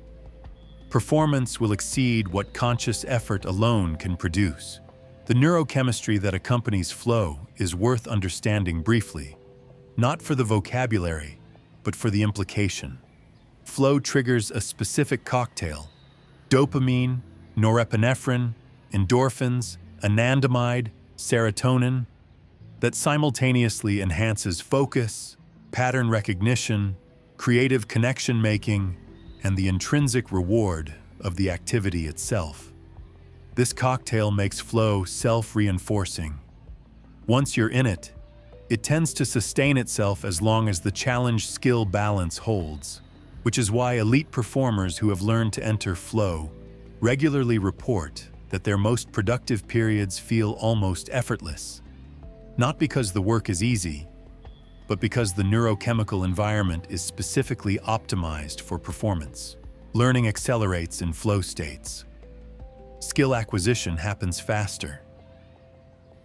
Performance will exceed what conscious effort alone can produce. The neurochemistry that accompanies flow is worth understanding briefly, not for the vocabulary, but for the implication. Flow triggers a specific cocktail: dopamine, norepinephrine, endorphins, anandamide, serotonin, that simultaneously enhances focus, pattern recognition, creative connection making, and the intrinsic reward of the activity itself. This cocktail makes flow self-reinforcing. Once you're in it, it tends to sustain itself as long as the challenge-skill balance holds, which is why elite performers who have learned to enter flow regularly report that their most productive periods feel almost effortless. Not because the work is easy, but because the neurochemical environment is specifically optimized for performance. Learning accelerates in flow states. Skill acquisition happens faster.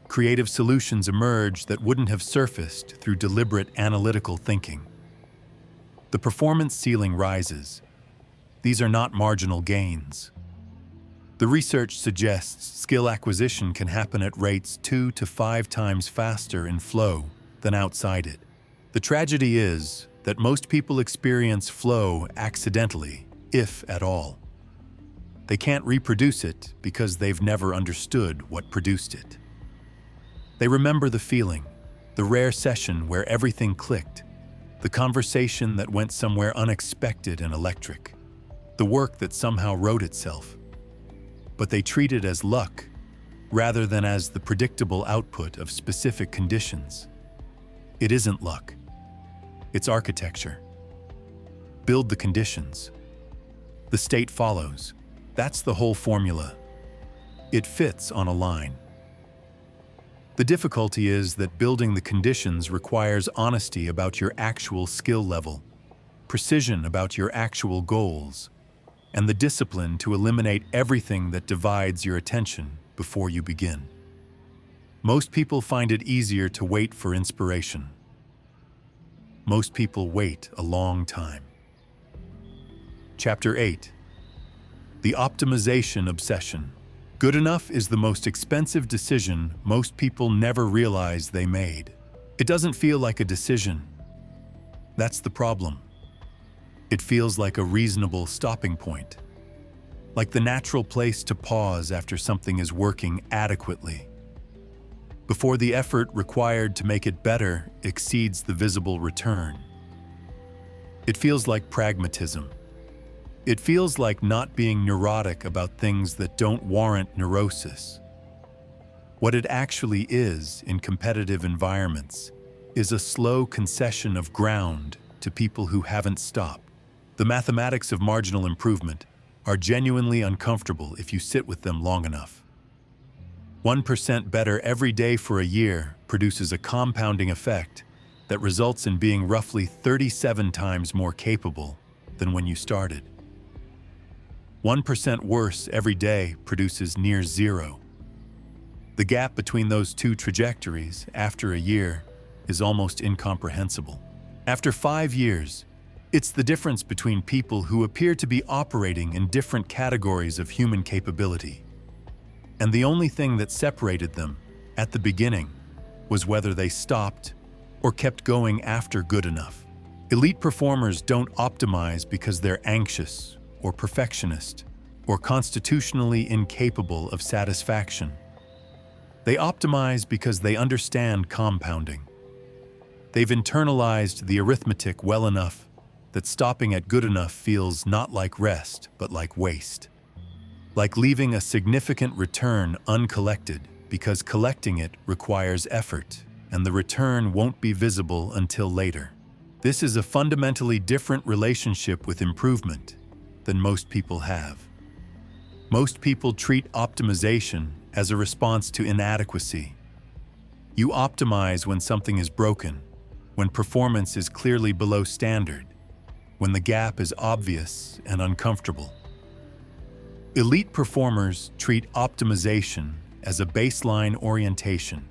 Creative solutions emerge that wouldn't have surfaced through deliberate analytical thinking. The performance ceiling rises. These are not marginal gains. The research suggests skill acquisition can happen at rates 2 to 5 times faster in flow than outside it. The tragedy is that most people experience flow accidentally, if at all. They can't reproduce it because they've never understood what produced it. They remember the feeling, the rare session where everything clicked, the conversation that went somewhere unexpected and electric, the work that somehow wrote itself. But they treat it as luck rather than as the predictable output of specific conditions. It isn't luck. It's architecture. Build the conditions. The state follows. That's the whole formula. It fits on a line. The difficulty is that building the conditions requires honesty about your actual skill level, precision about your actual goals, and the discipline to eliminate everything that divides your attention before you begin. Most people find it easier to wait for inspiration. Most people wait a long time. Chapter 8. The Optimization Obsession. Good enough is the most expensive decision most people never realize they made. It doesn't feel like a decision. That's the problem. It feels like a reasonable stopping point, like the natural place to pause after something is working adequately, before the effort required to make it better exceeds the visible return. It feels like pragmatism. It feels like not being neurotic about things that don't warrant neurosis. What it actually is in competitive environments is a slow concession of ground to people who haven't stopped. The mathematics of marginal improvement are genuinely uncomfortable if you sit with them long enough. 1% better every day for a year produces a compounding effect that results in being roughly 37 times more capable than when you started. 1% worse every day produces near zero. The gap between those two trajectories after a year is almost incomprehensible. After 5 years, it's the difference between people who appear to be operating in different categories of human capability. And the only thing that separated them at the beginning was whether they stopped or kept going after good enough. Elite performers don't optimize because they're anxious or perfectionist or constitutionally incapable of satisfaction. They optimize because they understand compounding. They've internalized the arithmetic well enough that stopping at good enough feels not like rest, but like waste. Like leaving a significant return uncollected because collecting it requires effort, and the return won't be visible until later. This is a fundamentally different relationship with improvement than most people have. Most people treat optimization as a response to inadequacy. You optimize when something is broken, when performance is clearly below standard, when the gap is obvious and uncomfortable. Elite performers treat optimization as a baseline orientation,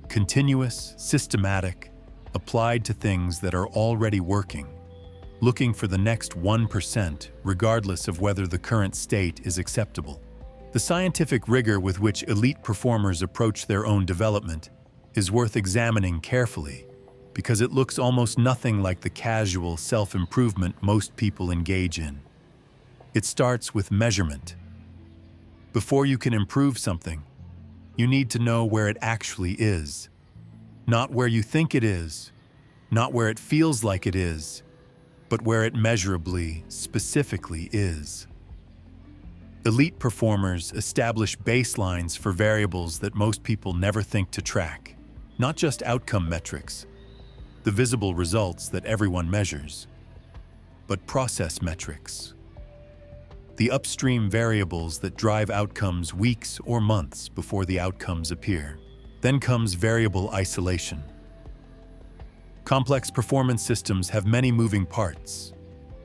continuous, systematic, applied to things that are already working, looking for the next 1% regardless of whether the current state is acceptable. The scientific rigor with which elite performers approach their own development is worth examining carefully, because it looks almost nothing like the casual self-improvement most people engage in. It starts with measurement. Before you can improve something, you need to know where it actually is. Not where you think it is, not where it feels like it is, but where it measurably, specifically is. Elite performers establish baselines for variables that most people never think to track, not just outcome metrics, the visible results that everyone measures, but process metrics. The upstream variables that drive outcomes weeks or months before the outcomes appear. Then comes variable isolation. Complex performance systems have many moving parts,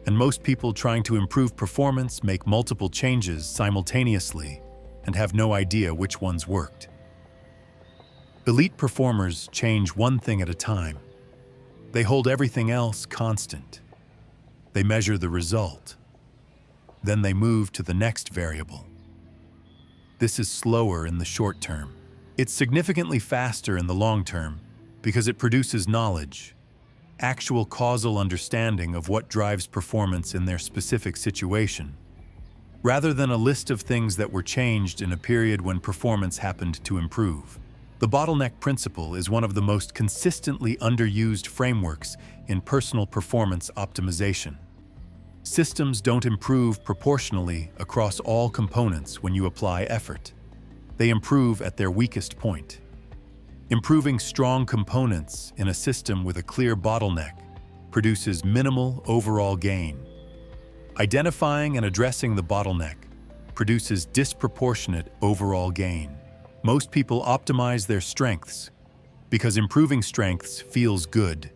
and most people trying to improve performance make multiple changes simultaneously and have no idea which ones worked. Elite performers change one thing at a time. They hold everything else constant. They measure the result. Then they move to the next variable. This is slower in the short term. It's significantly faster in the long term because it produces knowledge, actual causal understanding of what drives performance in their specific situation, rather than a list of things that were changed in a period when performance happened to improve. The bottleneck principle is one of the most consistently underused frameworks in personal performance optimization. Systems don't improve proportionally across all components when you apply effort. They improve at their weakest point. Improving strong components in a system with a clear bottleneck produces minimal overall gain. Identifying and addressing the bottleneck produces disproportionate overall gain. Most people optimize their strengths because improving strengths feels good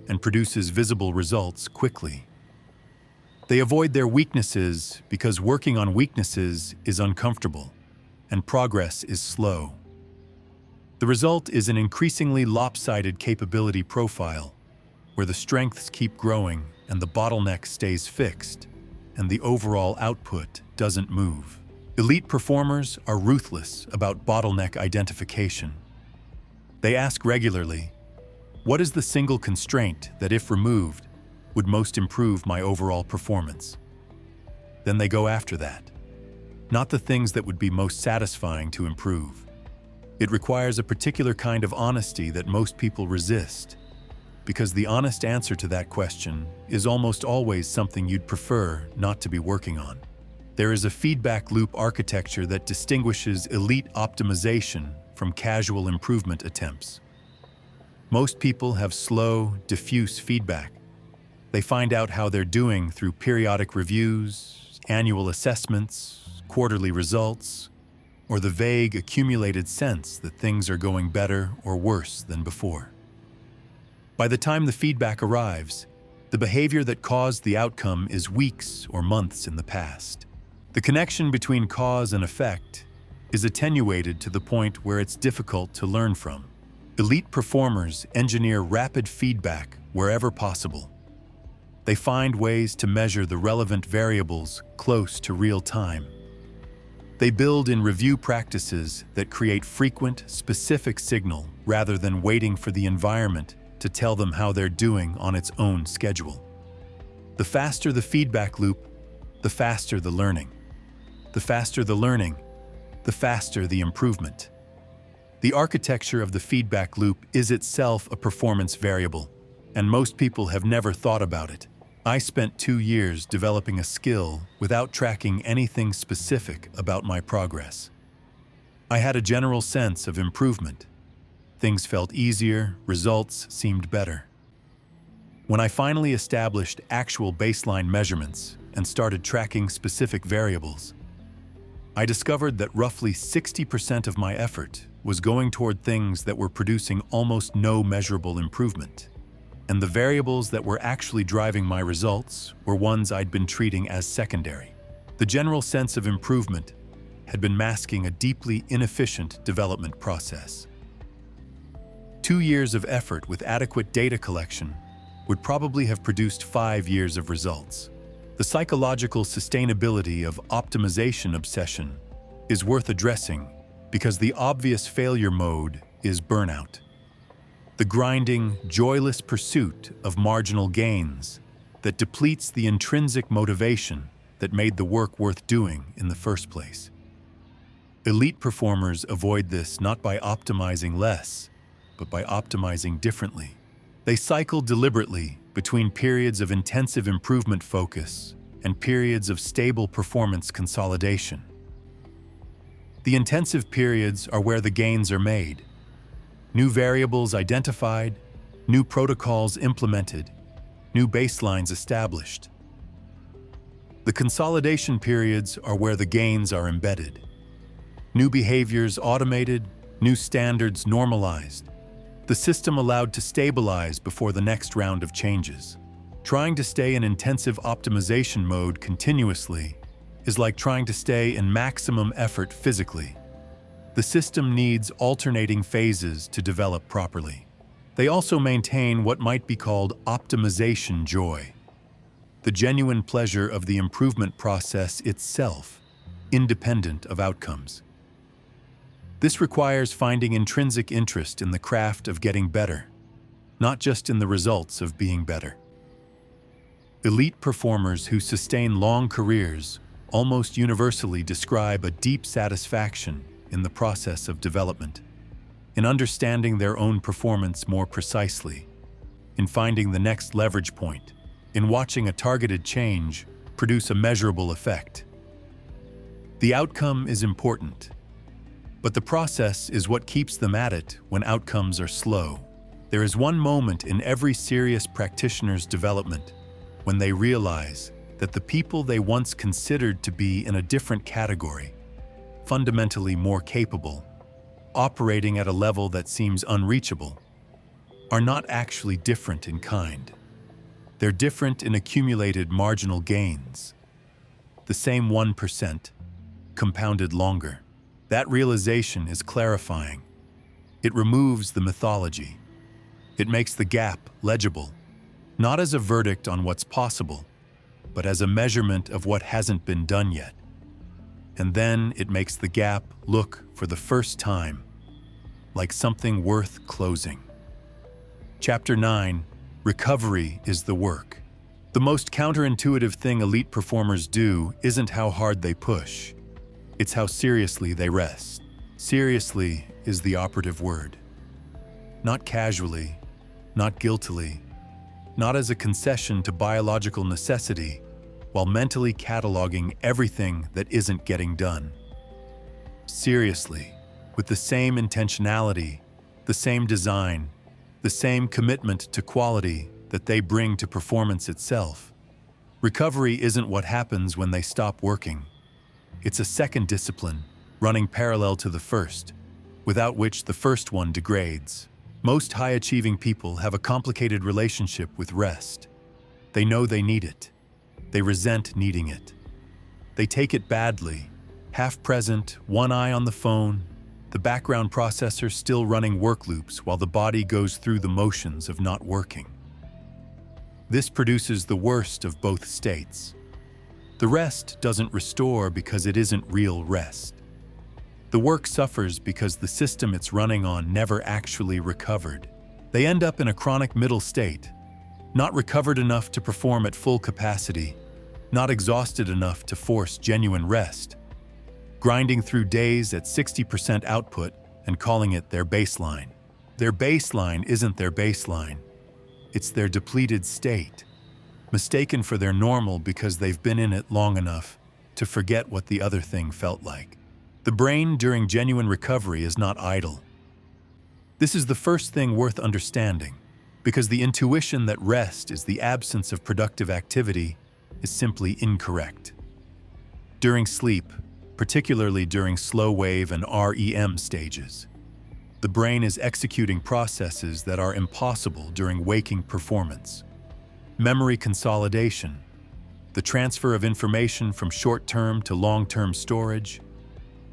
and produces visible results quickly. They avoid their weaknesses because working on weaknesses is uncomfortable and progress is slow. The result is an increasingly lopsided capability profile where the strengths keep growing and the bottleneck stays fixed and the overall output doesn't move. Elite performers are ruthless about bottleneck identification. They ask regularly, what is the single constraint that, if removed, would most improve my overall performance? Then they go after that, not the things that would be most satisfying to improve. It requires a particular kind of honesty that most people resist, because the honest answer to that question is almost always something you'd prefer not to be working on. There is a feedback loop architecture that distinguishes elite optimization from casual improvement attempts. Most people have slow, diffuse feedback. They find out how they're doing through periodic reviews, annual assessments, quarterly results, or the vague accumulated sense that things are going better or worse than before. By the time the feedback arrives, the behavior that caused the outcome is weeks or months in the past. The connection between cause and effect is attenuated to the point where it's difficult to learn from. Elite performers engineer rapid feedback wherever possible. They find ways to measure the relevant variables close to real time. They build in review practices that create frequent, specific signal rather than waiting for the environment to tell them how they're doing on its own schedule. The faster the feedback loop, the faster the learning. The faster the learning, the faster the improvement. The architecture of the feedback loop is itself a performance variable, and most people have never thought about it. I spent 2 years developing a skill without tracking anything specific about my progress. I had a general sense of improvement. Things felt easier, results seemed better. When I finally established actual baseline measurements and started tracking specific variables, I discovered that roughly 60% of my effort was going toward things that were producing almost no measurable improvement. And the variables that were actually driving my results were ones I'd been treating as secondary. The general sense of improvement had been masking a deeply inefficient development process. 2 years of effort with adequate data collection would probably have produced 5 years of results. The psychological sustainability of optimization obsession is worth addressing because the obvious failure mode is burnout. The grinding, joyless pursuit of marginal gains that depletes the intrinsic motivation that made the work worth doing in the first place. Elite performers avoid this not by optimizing less, but by optimizing differently. They cycle deliberately between periods of intensive improvement focus and periods of stable performance consolidation. The intensive periods are where the gains are made. New variables identified, new protocols implemented, new baselines established. The consolidation periods are where the gains are embedded. New behaviors automated, new standards normalized. The system allowed to stabilize before the next round of changes. Trying to stay in intensive optimization mode continuously is like trying to stay in maximum effort physically. The system needs alternating phases to develop properly. They also maintain what might be called optimization joy. the genuine pleasure of the improvement process itself, independent of outcomes. This requires finding intrinsic interest in the craft of getting better, not just in the results of being better. Elite performers who sustain long careers almost universally describe a deep satisfaction in the process of development, in understanding their own performance more precisely, in finding the next leverage point, in watching a targeted change produce a measurable effect. The outcome is important, but the process is what keeps them at it when outcomes are slow. There is one moment in every serious practitioner's development when they realize that the people they once considered to be in a different category, fundamentally more capable, operating at a level that seems unreachable, are not actually different in kind. They're different in accumulated marginal gains. The same 1%, compounded longer. That realization is clarifying. It removes the mythology. It makes the gap legible, not as a verdict on what's possible, but as a measurement of what hasn't been done yet. And then it makes the gap look, for the first time, like something worth closing. Chapter 9, Recovery is the work. The most counterintuitive thing elite performers do isn't how hard they push. It's how seriously they rest. Seriously is the operative word. Not casually, not guiltily, not as a concession to biological necessity, while mentally cataloging everything that isn't getting done. Seriously, with the same intentionality, the same design, the same commitment to quality that they bring to performance itself. Recovery isn't what happens when they stop working. It's a second discipline, running parallel to the first, without which the first one degrades. Most high-achieving people have a complicated relationship with rest. They know they need it. They resent needing it. They take it badly, half present, one eye on the phone, the background processor still running work loops while the body goes through the motions of not working. This produces the worst of both states. The rest doesn't restore because it isn't real rest. The work suffers because the system it's running on never actually recovered. They end up in a chronic middle state, not recovered enough to perform at full capacity, not exhausted enough to force genuine rest, grinding through days at 60% output and calling it their baseline. Their baseline isn't their baseline. It's their depleted state, mistaken for their normal because they've been in it long enough to forget what the other thing felt like. The brain during genuine recovery is not idle. This is the first thing worth understanding, because the intuition that rest is the absence of productive activity is simply incorrect. During sleep, particularly during slow wave and REM stages, the brain is executing processes that are impossible during waking performance. Memory consolidation, the transfer of information from short-term to long-term storage,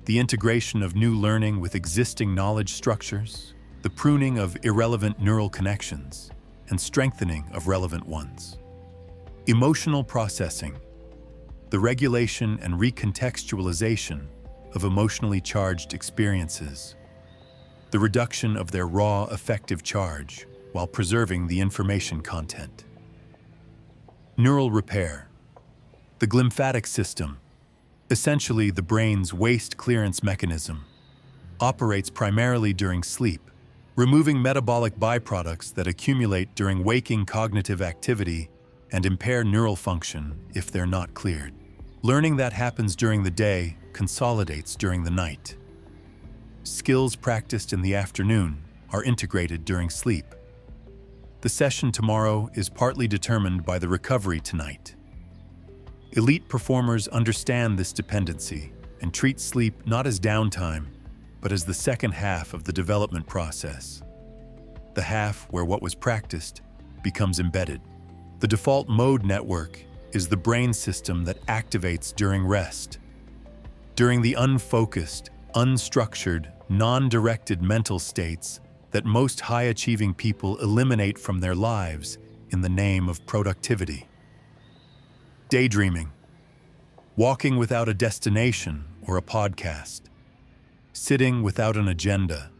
the integration of new learning with existing knowledge structures, the pruning of irrelevant neural connections, and strengthening of relevant ones. Emotional processing, the regulation and recontextualization of emotionally charged experiences, the reduction of their raw effective charge while preserving the information content. Neural repair, the glymphatic system, essentially the brain's waste clearance mechanism, operates primarily during sleep, removing metabolic byproducts that accumulate during waking cognitive activity and impair neural function if they're not cleared. Learning that happens during the day consolidates during the night. Skills practiced in the afternoon are integrated during sleep. The session tomorrow is partly determined by the recovery tonight. Elite performers understand this dependency and treat sleep not as downtime, but as the second half of the development process. The half where what was practiced becomes embedded. The default mode network is the brain system that activates during rest. During the unfocused, unstructured, non-directed mental states that most high-achieving people eliminate from their lives in the name of productivity. Daydreaming, walking without a destination or a podcast, sitting without an agenda,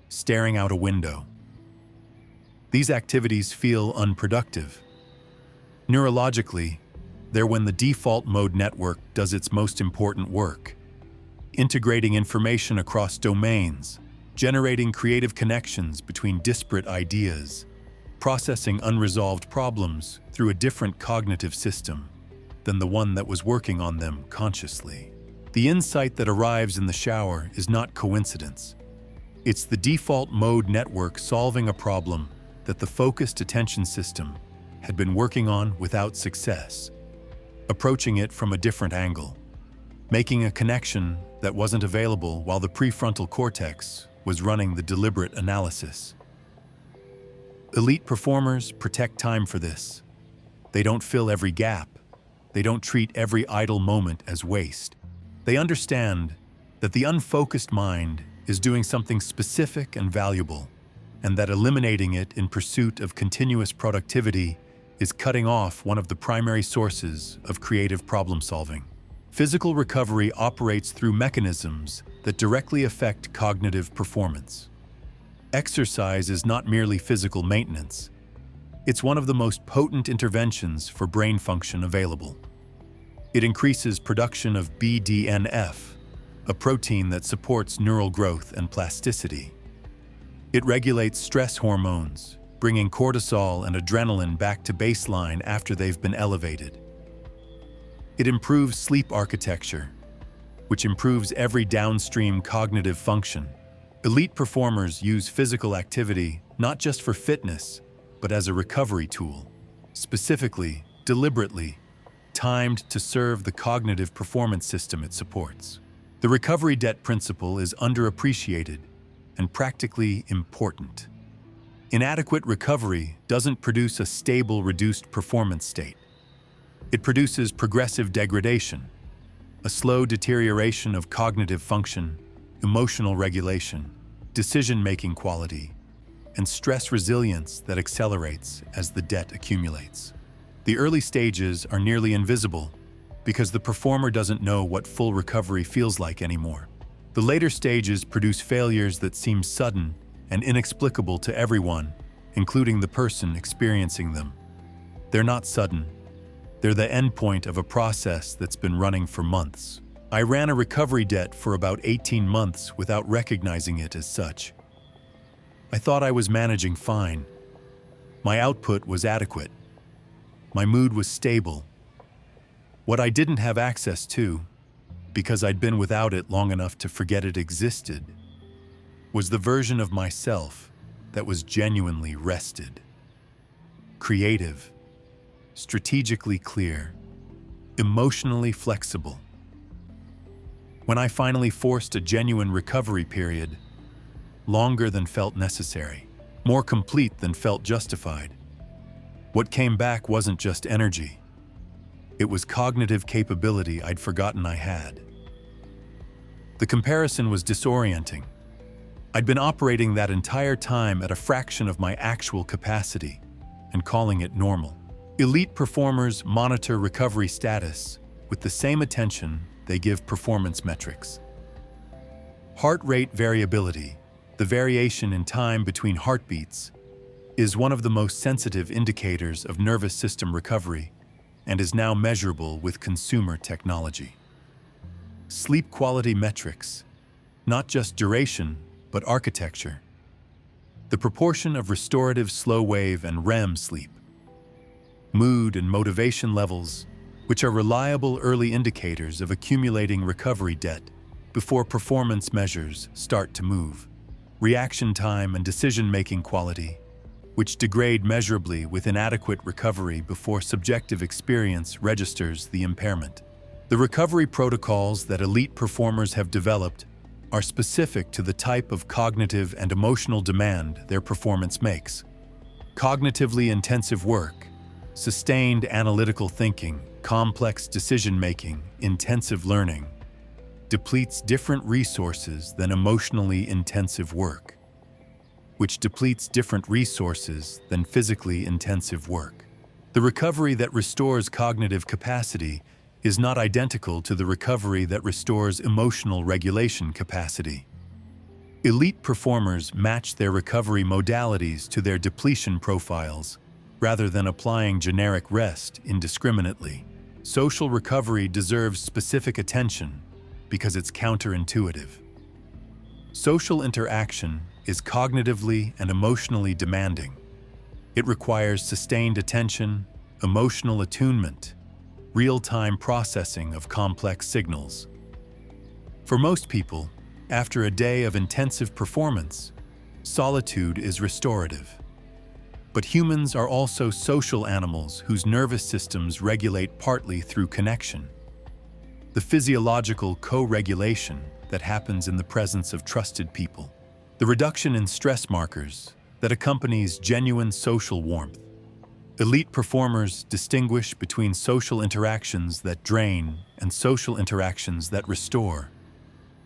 staring out a window. These activities feel unproductive. Neurologically, they're when the default mode network does its most important work, integrating information across domains, generating creative connections between disparate ideas, processing unresolved problems through a different cognitive system than the one that was working on them consciously. The insight that arrives in the shower is not coincidence. It's the default mode network solving a problem that the focused attention system had been working on without success, approaching it from a different angle, making a connection that wasn't available while the prefrontal cortex was running the deliberate analysis. Elite performers protect time for this. They don't fill every gap. They don't treat every idle moment as waste. They understand that the unfocused mind is doing something specific and valuable, and that eliminating it in pursuit of continuous productivity is cutting off one of the primary sources of creative problem solving. Physical recovery operates through mechanisms that directly affect cognitive performance. Exercise is not merely physical maintenance. It's one of the most potent interventions for brain function available. It increases production of BDNF, a protein that supports neural growth and plasticity. It regulates stress hormones, bringing cortisol and adrenaline back to baseline after they've been elevated. It improves sleep architecture, which improves every downstream cognitive function. Elite performers use physical activity not just for fitness, but as a recovery tool, specifically, deliberately, timed to serve the cognitive performance system it supports. The recovery debt principle is underappreciated and practically important. Inadequate recovery doesn't produce a stable, reduced performance state. It produces progressive degradation, a slow deterioration of cognitive function, emotional regulation, decision-making quality, and stress resilience that accelerates as the debt accumulates. The early stages are nearly invisible because the performer doesn't know what full recovery feels like anymore. The later stages produce failures that seem sudden and inexplicable to everyone, including the person experiencing them. They're not sudden. They're the endpoint of a process that's been running for months. I ran a recovery debt for about 18 months without recognizing it as such. I thought I was managing fine. My output was adequate. My mood was stable. What I didn't have access to, because I'd been without it long enough to forget it existed, was the version of myself that was genuinely rested, creative, strategically clear, emotionally flexible. When I finally forced a genuine recovery period, longer than felt necessary, more complete than felt justified, what came back wasn't just energy. It was cognitive capability I'd forgotten I had. The comparison was disorienting. I'd been operating that entire time at a fraction of my actual capacity and calling it normal. Elite performers monitor recovery status with the same attention they give performance metrics. Heart rate variability, the variation in time between heartbeats, is one of the most sensitive indicators of nervous system recovery and is now measurable with consumer technology. Sleep quality metrics, not just duration, but architecture. The proportion of restorative slow wave and REM sleep, mood and motivation levels, which are reliable early indicators of accumulating recovery debt before performance measures start to move. Reaction time and decision-making quality, which degrade measurably with inadequate recovery before subjective experience registers the impairment. The recovery protocols that elite performers have developed are specific to the type of cognitive and emotional demand their performance makes. Cognitively intensive work, sustained analytical thinking, complex decision-making, intensive learning, depletes different resources than emotionally intensive work, which depletes different resources than physically intensive work. The recovery that restores cognitive capacity is not identical to the recovery that restores emotional regulation capacity. Elite performers match their recovery modalities to their depletion profiles, rather than applying generic rest indiscriminately. Social recovery deserves specific attention because it's counterintuitive. Social interaction is cognitively and emotionally demanding. It requires sustained attention, emotional attunement, real-time processing of complex signals. For most people, after a day of intensive performance, solitude is restorative. But humans are also social animals whose nervous systems regulate partly through connection. The physiological co-regulation that happens in the presence of trusted people. The reduction in stress markers that accompanies genuine social warmth. Elite performers distinguish between social interactions that drain and social interactions that restore,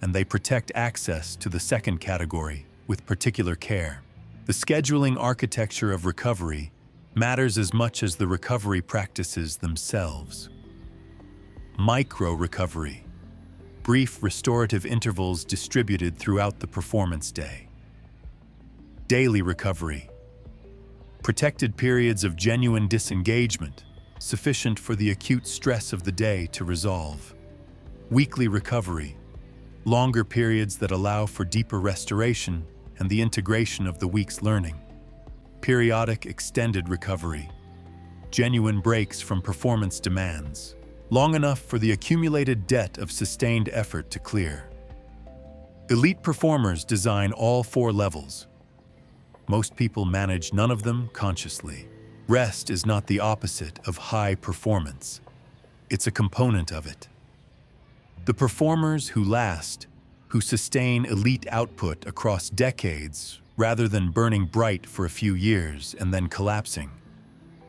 and they protect access to the second category with particular care. The scheduling architecture of recovery matters as much as the recovery practices themselves. Micro-recovery. Brief restorative intervals distributed throughout the performance day. Daily recovery. Protected periods of genuine disengagement, sufficient for the acute stress of the day to resolve. Weekly recovery. Longer periods that allow for deeper restoration and the integration of the week's learning. Periodic extended recovery. Genuine breaks from performance demands, long enough for the accumulated debt of sustained effort to clear. Elite performers design all 4 levels. Most people manage none of them consciously. Rest is not the opposite of high performance. It's a component of it. The performers who last, who sustain elite output across decades rather than burning bright for a few years and then collapsing,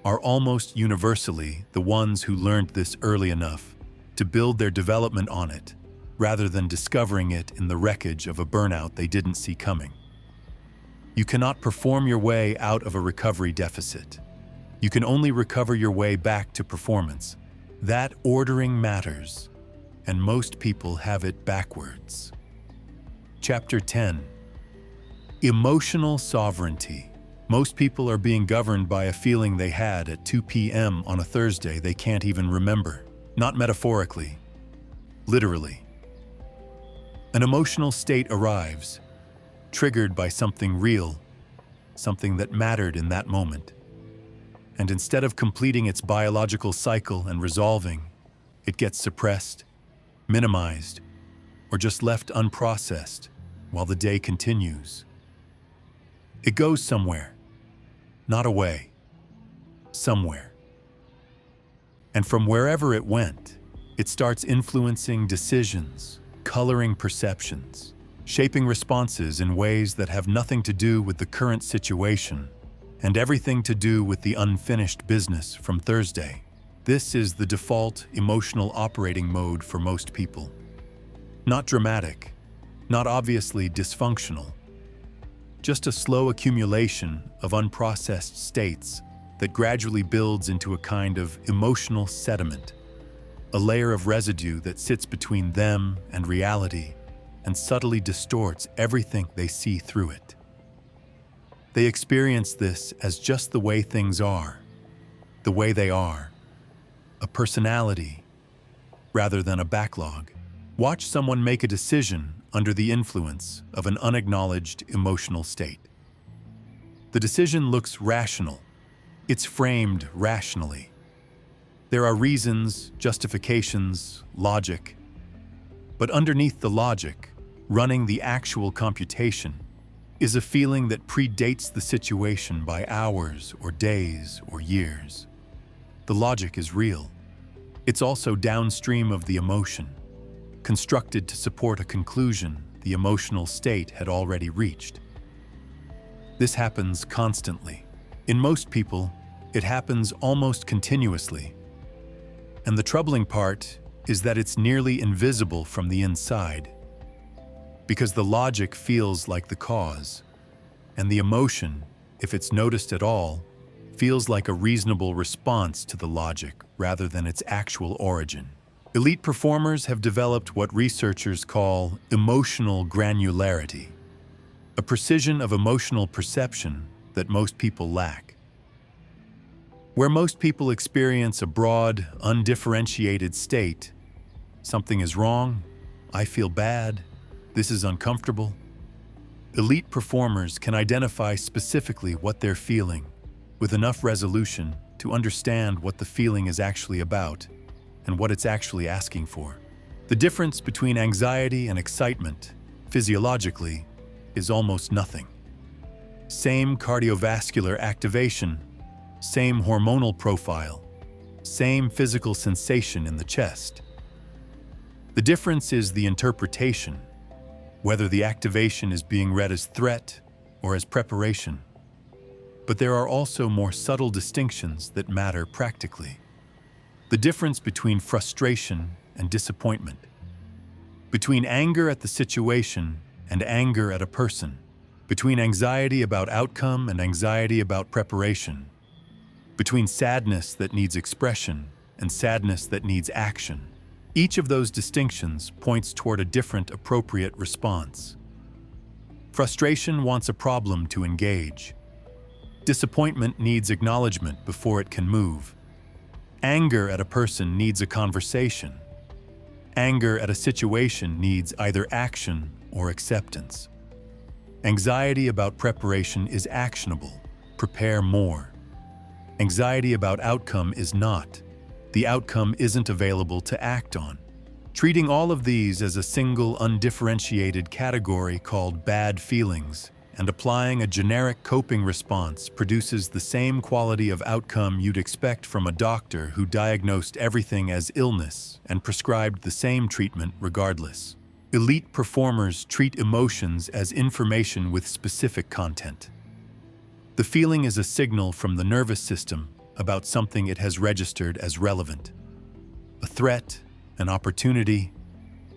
are almost universally the ones who learned this early enough to build their development on it, rather than discovering it in the wreckage of a burnout they didn't see coming. You cannot perform your way out of a recovery deficit. You can only recover your way back to performance. That ordering matters, and most people have it backwards. Chapter 10. Emotional sovereignty. Most people are being governed by a feeling they had at 2 p.m. on a Thursday they can't even remember. Not metaphorically, literally. An emotional state arrives, triggered by something real, something that mattered in that moment. And instead of completing its biological cycle and resolving, it gets suppressed, minimized, or just left unprocessed while the day continues. It goes somewhere, not away, somewhere. And from wherever it went, it starts influencing decisions, coloring perceptions, shaping responses in ways that have nothing to do with the current situation and everything to do with the unfinished business from Thursday. This is the default emotional operating mode for most people. Not dramatic, not obviously dysfunctional, just a slow accumulation of unprocessed states that gradually builds into a kind of emotional sediment, a layer of residue that sits between them and reality and subtly distorts everything they see through it. They experience this as just the way things are, the way they are, a personality rather than a backlog. Watch someone make a decision under the influence of an unacknowledged emotional state. The decision looks rational. It's framed rationally. There are reasons, justifications, logic. But underneath the logic, running the actual computation, is a feeling that predates the situation by hours or days or years. The logic is real. It's also downstream of the emotion, constructed to support a conclusion the emotional state had already reached. This happens constantly. In most people, it happens almost continuously. And the troubling part is that it's nearly invisible from the inside, because the logic feels like the cause, and the emotion, if it's noticed at all, feels like a reasonable response to the logic rather than its actual origin. Elite performers have developed what researchers call emotional granularity, a precision of emotional perception that most people lack. Where most people experience a broad, undifferentiated state, something is wrong, I feel bad, this is uncomfortable. Elite performers can identify specifically what they're feeling, with enough resolution to understand what the feeling is actually about and what it's actually asking for. The difference between anxiety and excitement, physiologically, is almost nothing. Same cardiovascular activation, same hormonal profile, same physical sensation in the chest. The difference is the interpretation, whether the activation is being read as threat or as preparation. But there are also more subtle distinctions that matter practically. The difference between frustration and disappointment, between anger at the situation and anger at a person, between anxiety about outcome and anxiety about preparation, between sadness that needs expression and sadness that needs action. Each of those distinctions points toward a different appropriate response. Frustration wants a problem to engage. Disappointment needs acknowledgement before it can move. Anger at a person needs a conversation. Anger at a situation needs either action or acceptance. Anxiety about preparation is actionable. Prepare more. Anxiety about outcome is not. The outcome isn't available to act on. Treating all of these as a single undifferentiated category called bad feelings and applying a generic coping response produces the same quality of outcome you'd expect from a doctor who diagnosed everything as illness and prescribed the same treatment regardless. Elite performers treat emotions as information with specific content. The feeling is a signal from the nervous system about something it has registered as relevant. A threat, an opportunity,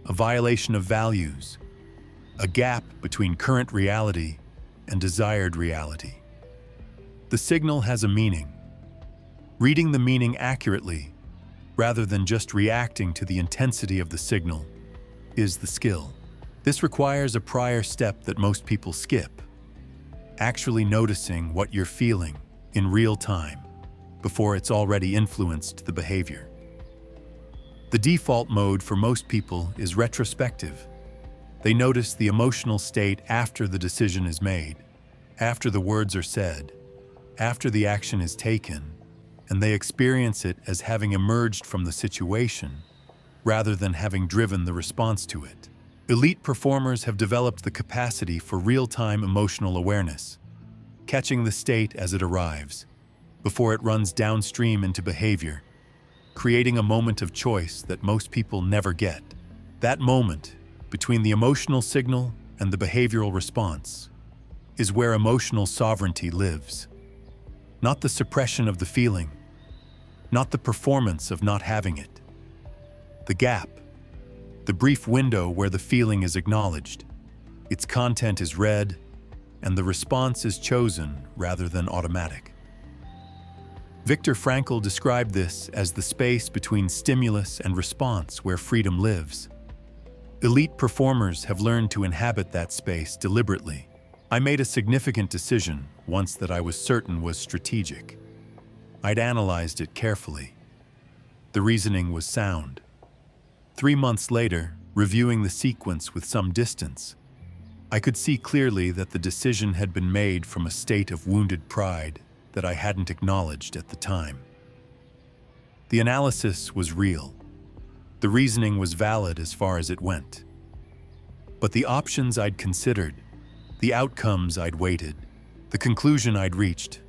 a violation of values, a gap between current reality and desired reality. The signal has a meaning. Reading the meaning accurately, rather than just reacting to the intensity of the signal, is the skill. This requires a prior step that most people skip: actually noticing what you're feeling in real time before it's already influenced the behavior. The default mode for most people is retrospective. They notice the emotional state after the decision is made, after the words are said, after the action is taken, and they experience it as having emerged from the situation rather than having driven the response to it. Elite performers have developed the capacity for real-time emotional awareness, catching the state as it arrives, before it runs downstream into behavior, creating a moment of choice that most people never get. That moment, between the emotional signal and the behavioral response, is where emotional sovereignty lives. Not the suppression of the feeling, not the performance of not having it. The gap, the brief window where the feeling is acknowledged, its content is read, and the response is chosen rather than automatic. Viktor Frankl described this as the space between stimulus and response where freedom lives. Elite performers have learned to inhabit that space deliberately. I made a significant decision once that I was certain was strategic. I'd analyzed it carefully. The reasoning was sound. 3 months later, reviewing the sequence with some distance, I could see clearly that the decision had been made from a state of wounded pride that I hadn't acknowledged at the time. The analysis was real. The reasoning was valid as far as it went. But the options I'd considered, the outcomes I'd weighted, the conclusion I'd reached,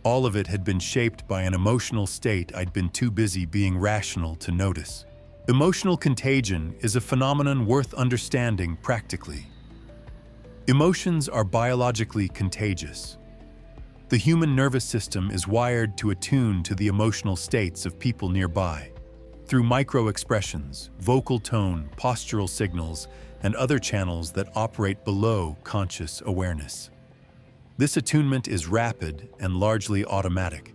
all of it had been shaped by an emotional state I'd been too busy being rational to notice. Emotional contagion is a phenomenon worth understanding practically. Emotions are biologically contagious. The human nervous system is wired to attune to the emotional states of people nearby, through micro-expressions, vocal tone, postural signals, and other channels that operate below conscious awareness. This attunement is rapid and largely automatic.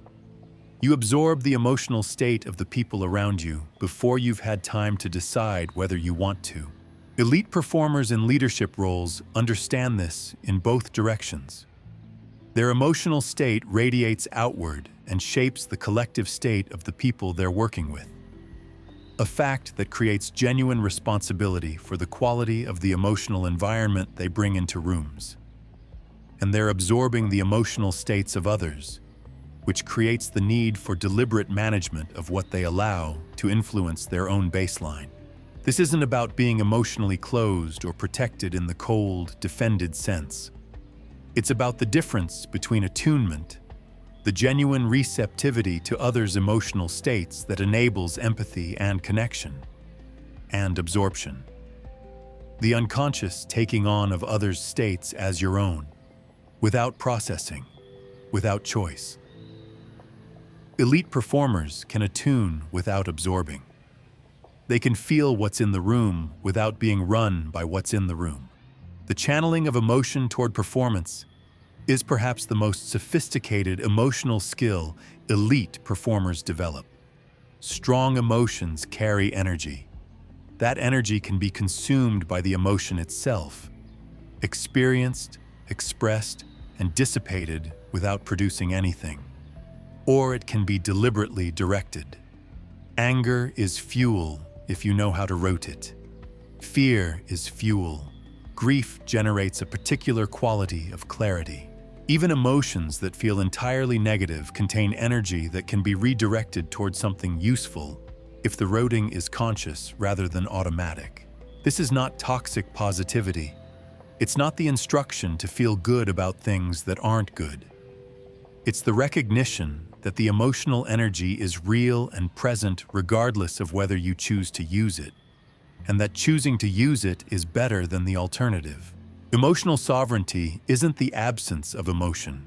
You absorb the emotional state of the people around you before you've had time to decide whether you want to. Elite performers in leadership roles understand this in both directions. Their emotional state radiates outward and shapes the collective state of the people they're working with. A fact that creates genuine responsibility for the quality of the emotional environment they bring into rooms. And they're absorbing the emotional states of others, which creates the need for deliberate management of what they allow to influence their own baseline. This isn't about being emotionally closed or protected in the cold, defended sense. It's about the difference between attunement, the genuine receptivity to others' emotional states that enables empathy and connection, and absorption. The unconscious taking on of others' states as your own, without processing, without choice. Elite performers can attune without absorbing. They can feel what's in the room without being run by what's in the room. The channeling of emotion toward performance is perhaps the most sophisticated emotional skill elite performers develop. Strong emotions carry energy. That energy can be consumed by the emotion itself, experienced, expressed, and dissipated without producing anything. Or it can be deliberately directed. Anger is fuel if you know how to route it. Fear is fuel. Grief generates a particular quality of clarity. Even emotions that feel entirely negative contain energy that can be redirected towards something useful if the routing is conscious rather than automatic. This is not toxic positivity. It's not the instruction to feel good about things that aren't good. It's the recognition that the emotional energy is real and present regardless of whether you choose to use it, and that choosing to use it is better than the alternative. Emotional sovereignty isn't the absence of emotion.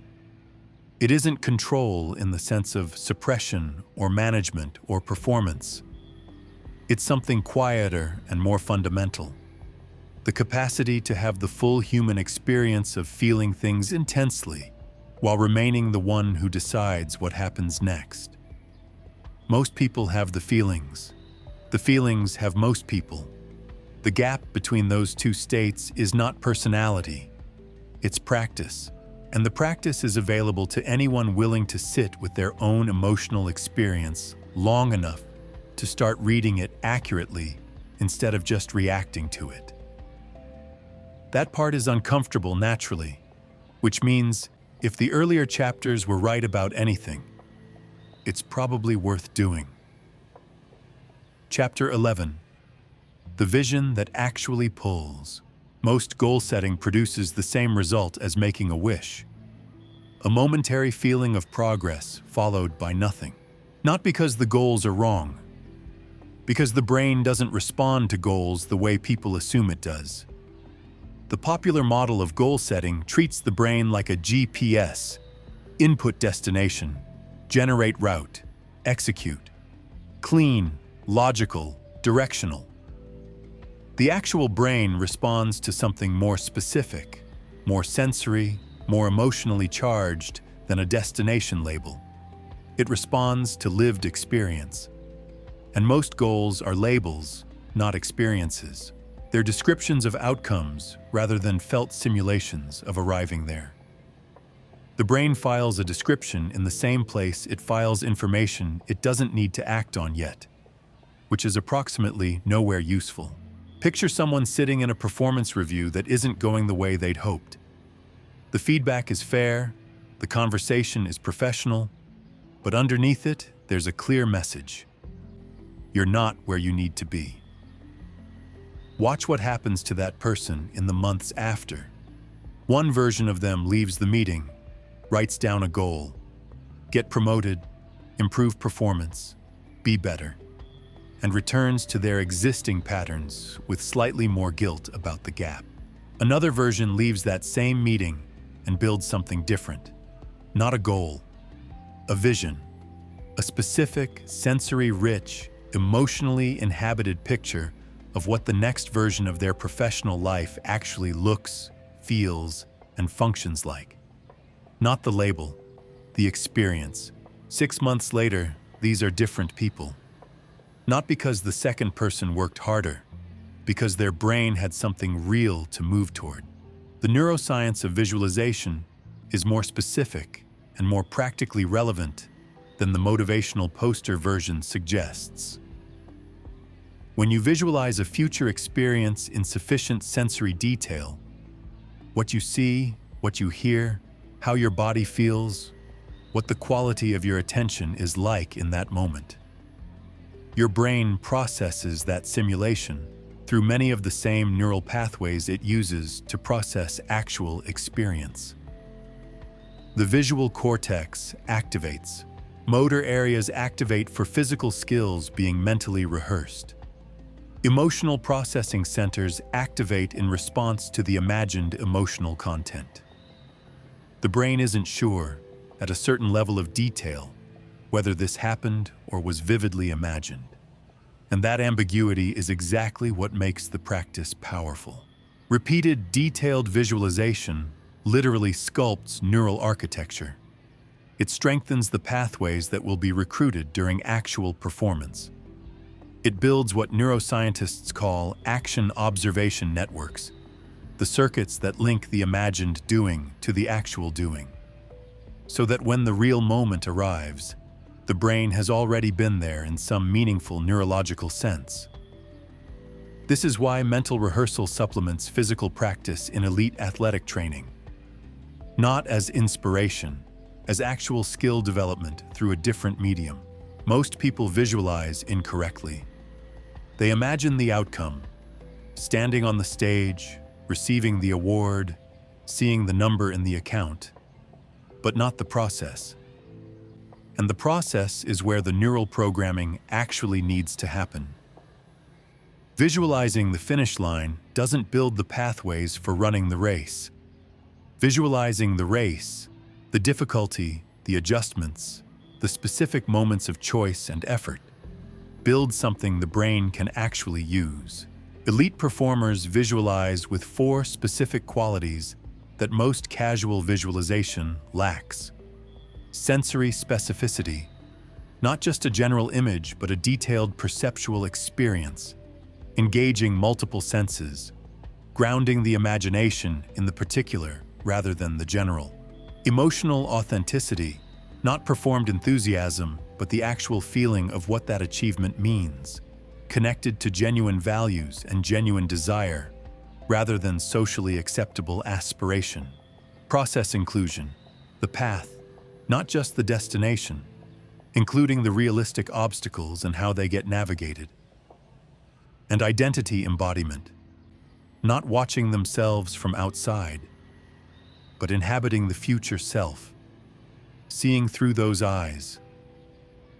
It isn't control in the sense of suppression or management or performance. It's something quieter and more fundamental. The capacity to have the full human experience of feeling things intensely, while remaining the one who decides what happens next. Most people have the feelings. The feelings have most people. The gap between those two states is not personality, it's practice. And the practice is available to anyone willing to sit with their own emotional experience long enough to start reading it accurately instead of just reacting to it. That part is uncomfortable naturally, which means if the earlier chapters were right about anything, it's probably worth doing. Chapter 11. The vision that actually pulls. Most goal setting produces the same result as making a wish. A momentary feeling of progress followed by nothing. Not because the goals are wrong, because the brain doesn't respond to goals the way people assume it does. The popular model of goal setting treats the brain like a GPS, input destination, generate route, execute. Clean, logical, directional. The actual brain responds to something more specific, more sensory, more emotionally charged than a destination label. It responds to lived experience. And most goals are labels, not experiences. They're descriptions of outcomes rather than felt simulations of arriving there. The brain files a description in the same place it files information it doesn't need to act on yet, which is approximately nowhere useful. Picture someone sitting in a performance review that isn't going the way they'd hoped. The feedback is fair, the conversation is professional, but underneath it, there's a clear message. You're not where you need to be. Watch what happens to that person in the months after. One version of them leaves the meeting, writes down a goal, get promoted, improve performance, be better, and returns to their existing patterns with slightly more guilt about the gap. Another version leaves that same meeting and builds something different. Not a goal, a vision, a specific, sensory-rich, emotionally inhabited picture of what the next version of their professional life actually looks, feels, and functions like. Not the label, the experience. 6 months later, these are different people. Not because the second person worked harder, because their brain had something real to move toward. The neuroscience of visualization is more specific and more practically relevant than the motivational poster version suggests. When you visualize a future experience in sufficient sensory detail, what you see, what you hear, how your body feels, what the quality of your attention is like in that moment. Your brain processes that simulation through many of the same neural pathways it uses to process actual experience. The visual cortex activates. Motor areas activate for physical skills being mentally rehearsed. Emotional processing centers activate in response to the imagined emotional content. The brain isn't sure, at a certain level of detail, whether this happened or was vividly imagined. And that ambiguity is exactly what makes the practice powerful. Repeated, detailed visualization literally sculpts neural architecture. It strengthens the pathways that will be recruited during actual performance. It builds what neuroscientists call action-observation networks, the circuits that link the imagined doing to the actual doing, so that when the real moment arrives, the brain has already been there in some meaningful neurological sense. This is why mental rehearsal supplements physical practice in elite athletic training, not as inspiration, as actual skill development through a different medium. Most people visualize incorrectly. They imagine the outcome, standing on the stage, receiving the award, seeing the number in the account, but not the process. And the process is where the neural programming actually needs to happen. Visualizing the finish line doesn't build the pathways for running the race. Visualizing the race, the difficulty, the adjustments, the specific moments of choice and effort, builds something the brain can actually use. Elite performers visualize with 4 specific qualities that most casual visualization lacks. Sensory specificity, not just a general image, but a detailed perceptual experience, engaging multiple senses, grounding the imagination in the particular rather than the general. Emotional authenticity, not performed enthusiasm, but the actual feeling of what that achievement means, connected to genuine values and genuine desire, rather than socially acceptable aspiration. Process inclusion, the path, not just the destination, including the realistic obstacles and how they get navigated. And identity embodiment, not watching themselves from outside, but inhabiting the future self, seeing through those eyes,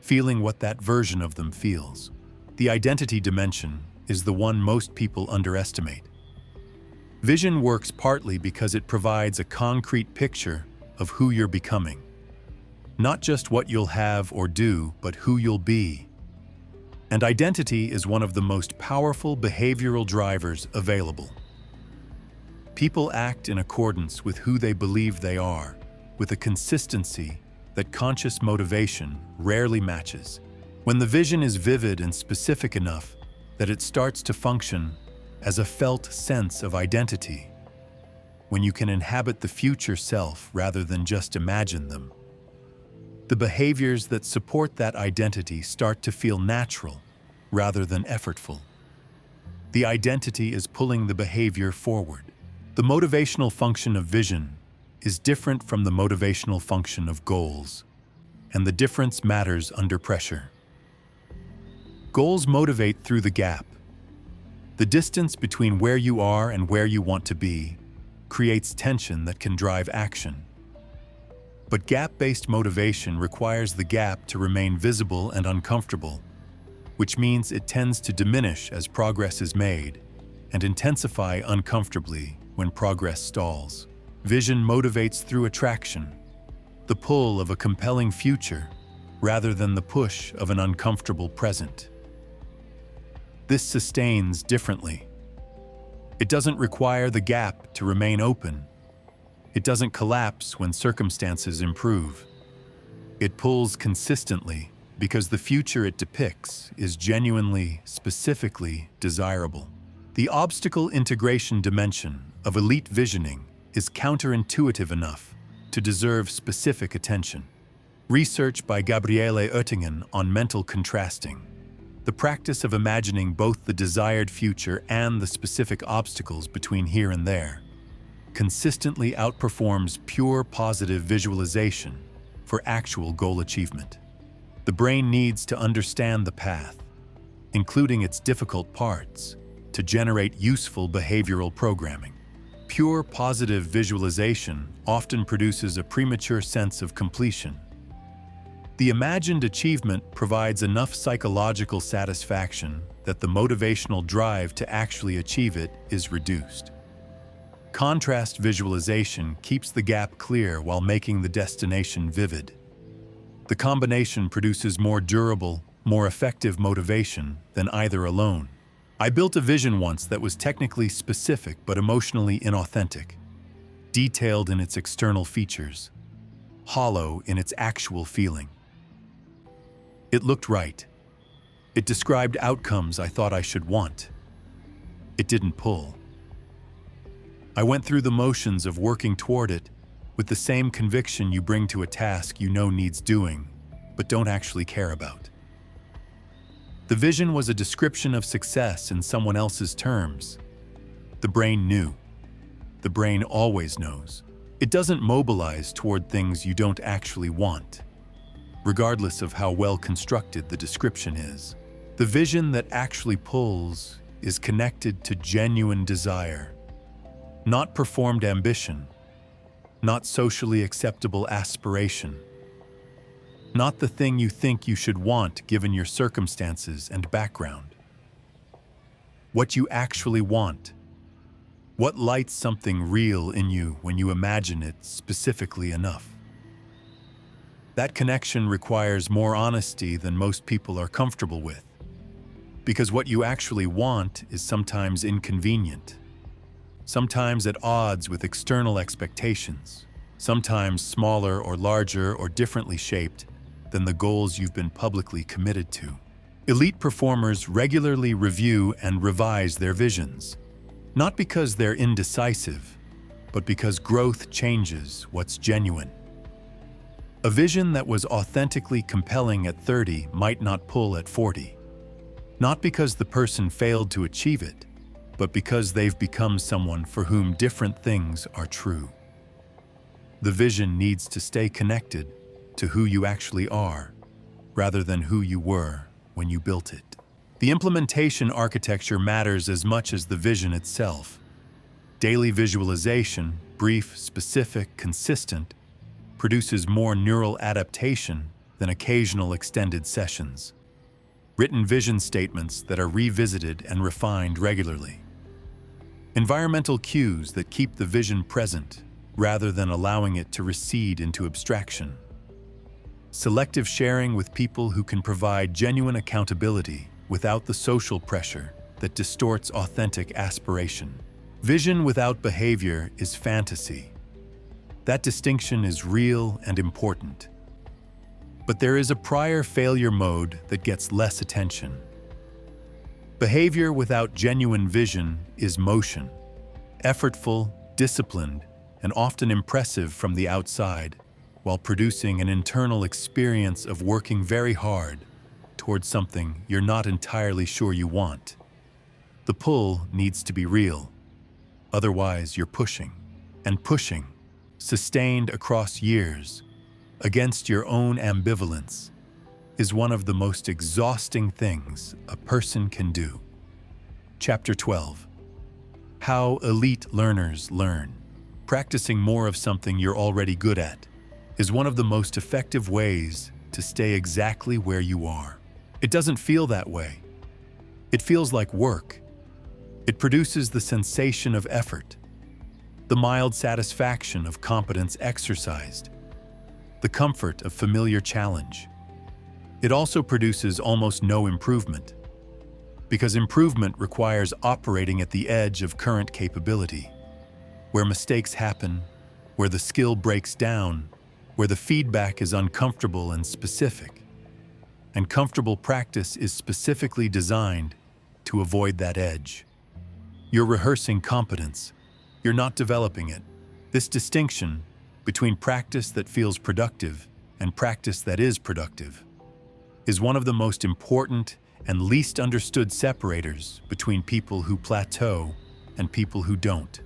feeling what that version of them feels. The identity dimension is the one most people underestimate. Vision works partly because it provides a concrete picture of who you're becoming. Not just what you'll have or do, but who you'll be. And identity is one of the most powerful behavioral drivers available. People act in accordance with who they believe they are, with a consistency that conscious motivation rarely matches. When the vision is vivid and specific enough that it starts to function as a felt sense of identity, when you can inhabit the future self rather than just imagine them, the behaviors that support that identity start to feel natural rather than effortful. The identity is pulling the behavior forward. The motivational function of vision is different from the motivational function of goals, and the difference matters under pressure. Goals motivate through the gap. The distance between where you are and where you want to be creates tension that can drive action. But gap-based motivation requires the gap to remain visible and uncomfortable, which means it tends to diminish as progress is made and intensify uncomfortably when progress stalls. Vision motivates through attraction, the pull of a compelling future rather than the push of an uncomfortable present. This sustains differently. It doesn't require the gap to remain open. It doesn't collapse when circumstances improve. It pulls consistently because the future it depicts is genuinely, specifically desirable. The obstacle integration dimension of elite visioning is counterintuitive enough to deserve specific attention. Research by Gabriele Oettingen on mental contrasting, the practice of imagining both the desired future and the specific obstacles between here and there, consistently outperforms pure positive visualization for actual goal achievement. The brain needs to understand the path, including its difficult parts, to generate useful behavioral programming. Pure positive visualization often produces a premature sense of completion. The imagined achievement provides enough psychological satisfaction that the motivational drive to actually achieve it is reduced. Contrast visualization keeps the gap clear while making the destination vivid. The combination produces more durable, more effective motivation than either alone. I built a vision once that was technically specific but emotionally inauthentic, detailed in its external features, hollow in its actual feeling. It looked right. It described outcomes I thought I should want. It didn't pull. I went through the motions of working toward it with the same conviction you bring to a task you know needs doing, but don't actually care about. The vision was a description of success in someone else's terms. The brain knew. The brain always knows. It doesn't mobilize toward things you don't actually want, regardless of how well constructed the description is. The vision that actually pulls is connected to genuine desire, not performed ambition, not socially acceptable aspiration, not the thing you think you should want given your circumstances and background. What you actually want. What lights something real in you when you imagine it specifically enough? That connection requires more honesty than most people are comfortable with, because what you actually want is sometimes inconvenient, sometimes at odds with external expectations, sometimes smaller or larger or differently shaped than the goals you've been publicly committed to. Elite performers regularly review and revise their visions, not because they're indecisive, but because growth changes what's genuine. A vision that was authentically compelling at 30 might not pull at 40, not because the person failed to achieve it, but because they've become someone for whom different things are true. The vision needs to stay connected to who you actually are, rather than who you were when you built it. The implementation architecture matters as much as the vision itself. Daily visualization, brief, specific, consistent, produces more neural adaptation than occasional extended sessions. Written vision statements that are revisited and refined regularly. Environmental cues that keep the vision present rather than allowing it to recede into abstraction. Selective sharing with people who can provide genuine accountability without the social pressure that distorts authentic aspiration. Vision without behavior is fantasy. That distinction is real and important. But there is a prior failure mode that gets less attention. Behavior without genuine vision is motion, effortful, disciplined, and often impressive from the outside, while producing an internal experience of working very hard towards something you're not entirely sure you want. The pull needs to be real. Otherwise, you're pushing, and pushing, sustained across years, against your own ambivalence, is one of the most exhausting things a person can do. Chapter 12. How elite learners learn. Practicing more of something you're already good at is one of the most effective ways to stay exactly where you are. It doesn't feel that way. It feels like work. It produces the sensation of effort, the mild satisfaction of competence exercised, the comfort of familiar challenge. It also produces almost no improvement, because improvement requires operating at the edge of current capability, where mistakes happen, where the skill breaks down, where the feedback is uncomfortable and specific. And comfortable practice is specifically designed to avoid that edge. You're rehearsing competence. You're not developing it. This distinction between practice that feels productive and practice that is productive is one of the most important and least understood separators between people who plateau and people who don't.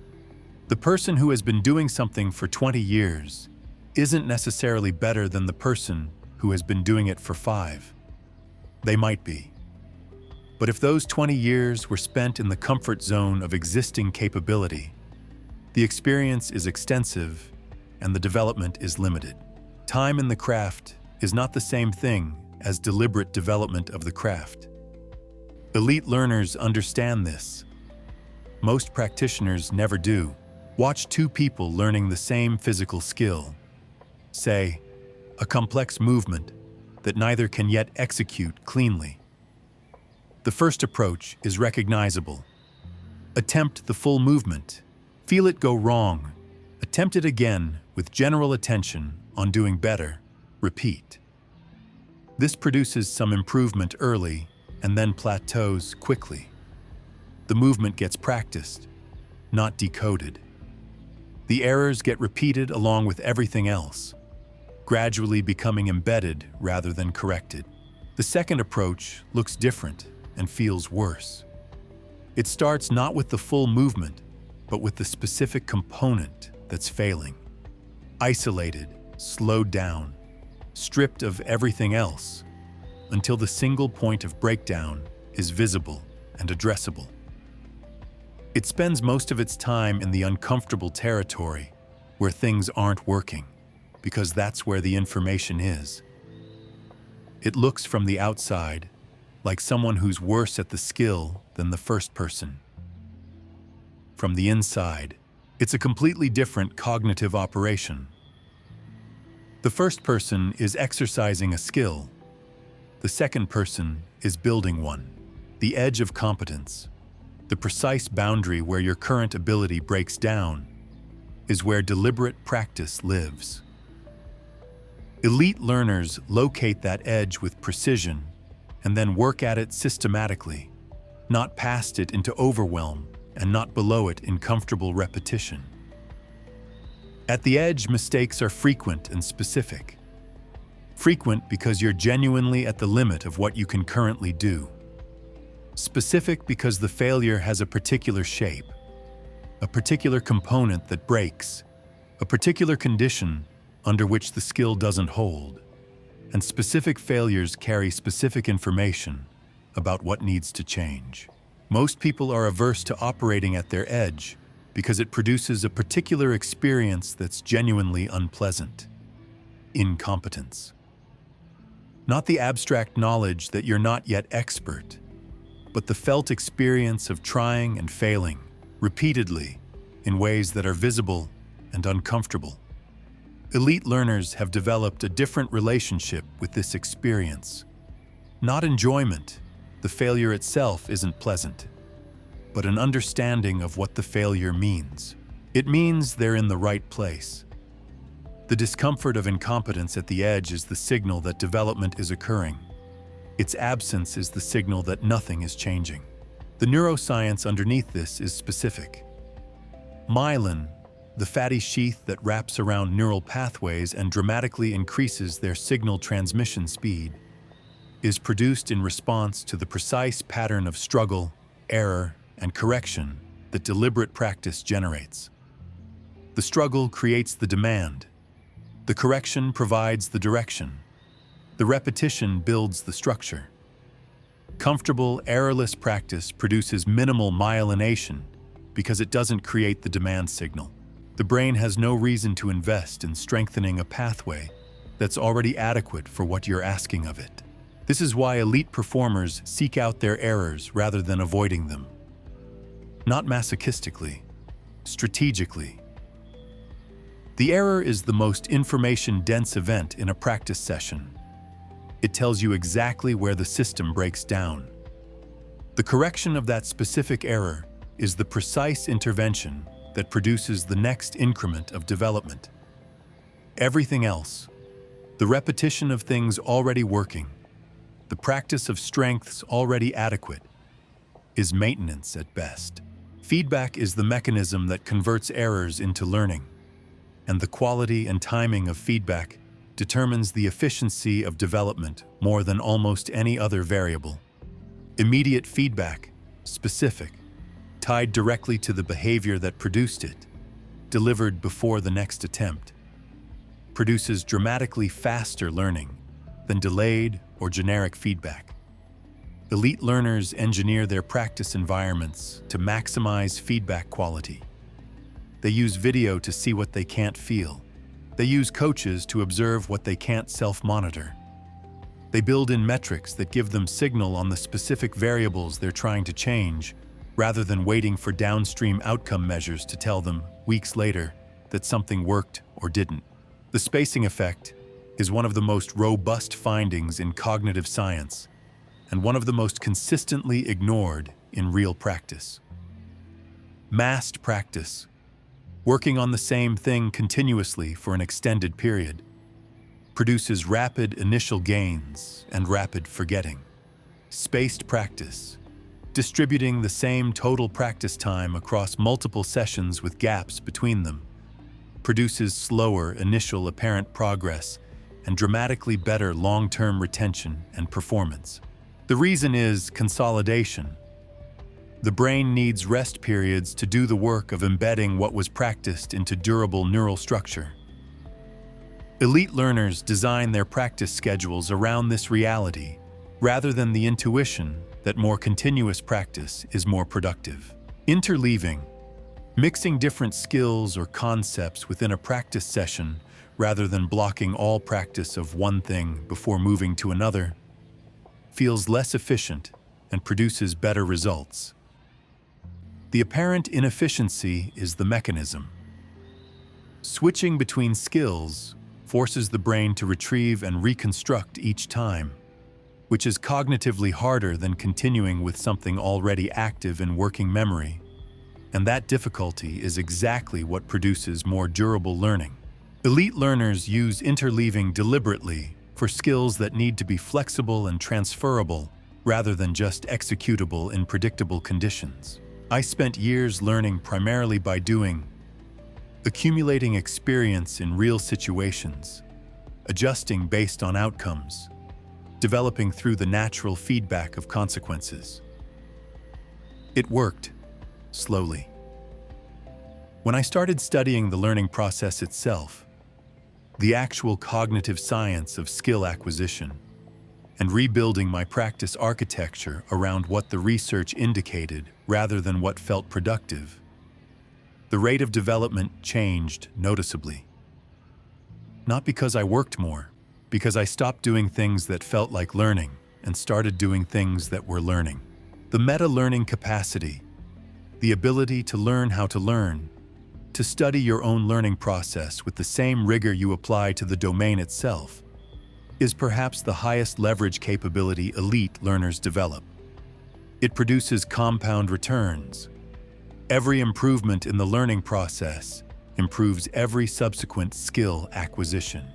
The person who has been doing something for 20 years isn't necessarily better than the person who has been doing it for 5. They might be. But if those 20 years were spent in the comfort zone of existing capability, the experience is extensive and the development is limited. Time in the craft is not the same thing as deliberate development of the craft. Elite learners understand this. Most practitioners never do. Watch 2 people learning the same physical skill. Say, a complex movement that neither can yet execute cleanly. The first approach is recognizable. Attempt the full movement. Feel it go wrong. Attempt it again with general attention on doing better. Repeat. This produces some improvement early and then plateaus quickly. The movement gets practiced, not decoded. The errors get repeated along with everything else, gradually becoming embedded rather than corrected. The second approach looks different and feels worse. It starts not with the full movement, but with the specific component that's failing. Isolated, slowed down, stripped of everything else, until the single point of breakdown is visible and addressable. It spends most of its time in the uncomfortable territory where things aren't working, because that's where the information is. It looks from the outside like someone who's worse at the skill than the first person. From the inside, it's a completely different cognitive operation. The first person is exercising a skill. The second person is building one. The edge of competence, the precise boundary where your current ability breaks down, is where deliberate practice lives. Elite learners locate that edge with precision and then work at it systematically, not past it into overwhelm and not below it in comfortable repetition. At the edge, mistakes are frequent and specific. Frequent because you're genuinely at the limit of what you can currently do. Specific because the failure has a particular shape, a particular component that breaks, a particular condition under which the skill doesn't hold. And specific failures carry specific information about what needs to change. Most people are averse to operating at their edge because it produces a particular experience that's genuinely unpleasant. Incompetence. Not the abstract knowledge that you're not yet expert, but the felt experience of trying and failing repeatedly in ways that are visible and uncomfortable. Elite learners have developed a different relationship with this experience. Not enjoyment, the failure itself isn't pleasant, but an understanding of what the failure means. It means they're in the right place. The discomfort of incompetence at the edge is the signal that development is occurring. Its absence is the signal that nothing is changing. The neuroscience underneath this is specific. Myelin, the fatty sheath that wraps around neural pathways and dramatically increases their signal transmission speed, is produced in response to the precise pattern of struggle, error, and correction that deliberate practice generates. The struggle creates the demand. The correction provides the direction. The repetition builds the structure. Comfortable, errorless practice produces minimal myelination because it doesn't create the demand signal. The brain has no reason to invest in strengthening a pathway that's already adequate for what you're asking of it. This is why elite performers seek out their errors rather than avoiding them. Not masochistically, strategically. The error is the most information-dense event in a practice session. It tells you exactly where the system breaks down. The correction of that specific error is the precise intervention that produces the next increment of development. Everything else, the repetition of things already working, the practice of strengths already adequate, is maintenance at best. Feedback is the mechanism that converts errors into learning, and the quality and timing of feedback determines the efficiency of development more than almost any other variable. Immediate feedback, specific, tied directly to the behavior that produced it, delivered before the next attempt, produces dramatically faster learning than delayed or generic feedback. Elite learners engineer their practice environments to maximize feedback quality. They use video to see what they can't feel. They use coaches to observe what they can't self-monitor. They build in metrics that give them signal on the specific variables they're trying to change, rather than waiting for downstream outcome measures to tell them, weeks later, that something worked or didn't. The spacing effect is one of the most robust findings in cognitive science, and one of the most consistently ignored in real practice. Massed practice, working on the same thing continuously for an extended period, produces rapid initial gains and rapid forgetting. Spaced practice, distributing the same total practice time across multiple sessions with gaps between them, produces slower initial apparent progress and dramatically better long-term retention and performance. The reason is consolidation. The brain needs rest periods to do the work of embedding what was practiced into durable neural structure. Elite learners design their practice schedules around this reality, rather than the intuition that more continuous practice is more productive. Interleaving, mixing different skills or concepts within a practice session rather than blocking all practice of one thing before moving to another, feels less efficient and produces better results. The apparent inefficiency is the mechanism. Switching between skills forces the brain to retrieve and reconstruct each time, which is cognitively harder than continuing with something already active in working memory, and that difficulty is exactly what produces more durable learning. Elite learners use interleaving deliberately for skills that need to be flexible and transferable rather than just executable in predictable conditions. I spent years learning primarily by doing, accumulating experience in real situations, adjusting based on outcomes, developing through the natural feedback of consequences. It worked, slowly. When I started studying the learning process itself, the actual cognitive science of skill acquisition, and rebuilding my practice architecture around what the research indicated rather than what felt productive, the rate of development changed noticeably. Not because I worked more, because I stopped doing things that felt like learning and started doing things that were learning. The meta-learning capacity, the ability to learn how to learn, to study your own learning process with the same rigor you apply to the domain itself, is perhaps the highest leverage capability elite learners develop. It produces compound returns. Every improvement in the learning process improves every subsequent skill acquisition.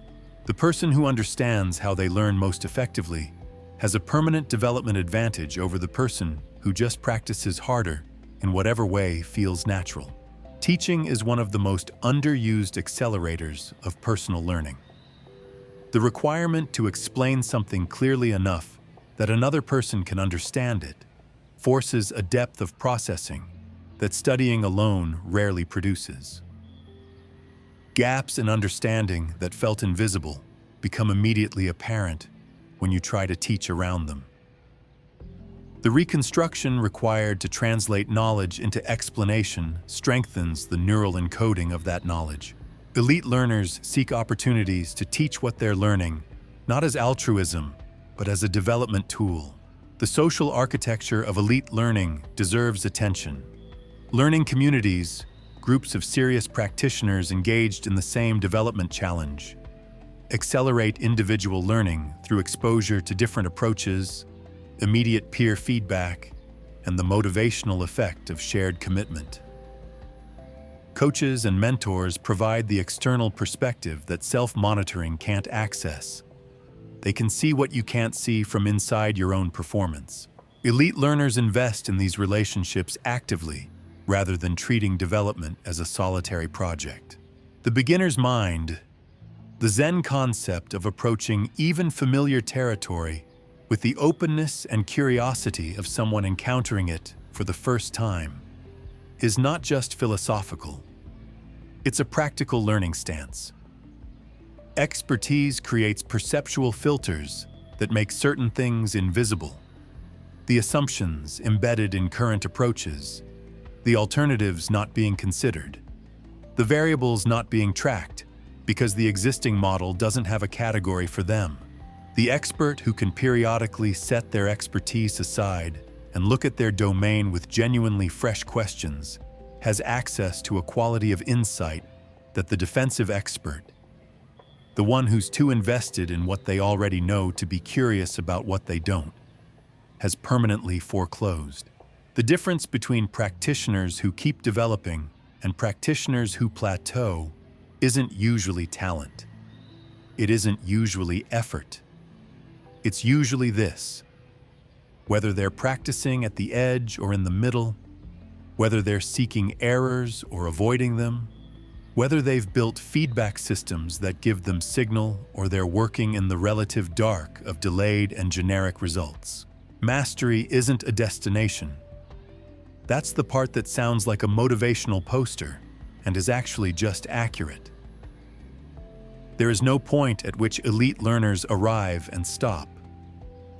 The person who understands how they learn most effectively has a permanent development advantage over the person who just practices harder in whatever way feels natural. Teaching is one of the most underused accelerators of personal learning. The requirement to explain something clearly enough that another person can understand it forces a depth of processing that studying alone rarely produces. Gaps in understanding that felt invisible become immediately apparent when you try to teach around them. The reconstruction required to translate knowledge into explanation strengthens the neural encoding of that knowledge. Elite learners seek opportunities to teach what they're learning, not as altruism, but as a development tool. The social architecture of elite learning deserves attention. Learning communities, groups of serious practitioners engaged in the same development challenge, accelerate individual learning through exposure to different approaches, immediate peer feedback, and the motivational effect of shared commitment. Coaches and mentors provide the external perspective that self-monitoring can't access. They can see what you can't see from inside your own performance. Elite learners invest in these relationships actively, rather than treating development as a solitary project. The beginner's mind, the Zen concept of approaching even familiar territory with the openness and curiosity of someone encountering it for the first time, is not just philosophical. It's a practical learning stance. Expertise creates perceptual filters that make certain things invisible. The assumptions embedded in current approaches, the alternatives not being considered, the variables not being tracked because the existing model doesn't have a category for them. The expert who can periodically set their expertise aside and look at their domain with genuinely fresh questions has access to a quality of insight that the defensive expert, the one who's too invested in what they already know to be curious about what they don't, has permanently foreclosed. The difference between practitioners who keep developing and practitioners who plateau isn't usually talent. It isn't usually effort. It's usually this: whether they're practicing at the edge or in the middle, whether they're seeking errors or avoiding them, whether they've built feedback systems that give them signal or they're working in the relative dark of delayed and generic results. Mastery isn't a destination. That's the part that sounds like a motivational poster and is actually just accurate. There is no point at which elite learners arrive and stop.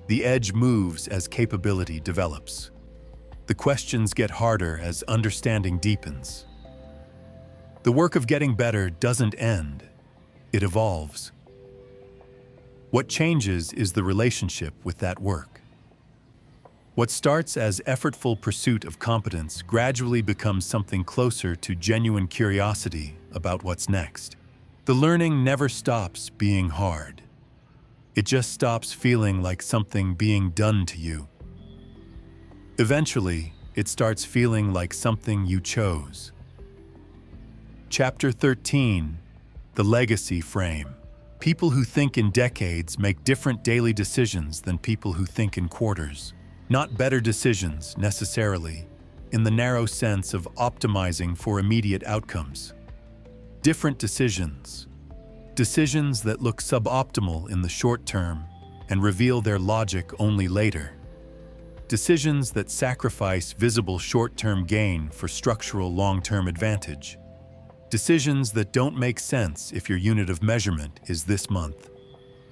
The edge moves as capability develops. The questions get harder as understanding deepens. The work of getting better doesn't end. It evolves. What changes is the relationship with that work. What starts as effortful pursuit of competence gradually becomes something closer to genuine curiosity about what's next. The learning never stops being hard. It just stops feeling like something being done to you. Eventually, it starts feeling like something you chose. Chapter 13: The Legacy Frame. People who think in decades make different daily decisions than people who think in quarters. Not better decisions, necessarily, in the narrow sense of optimizing for immediate outcomes. Different decisions. Decisions that look suboptimal in the short term and reveal their logic only later. Decisions that sacrifice visible short-term gain for structural long-term advantage. Decisions that don't make sense if your unit of measurement is this month,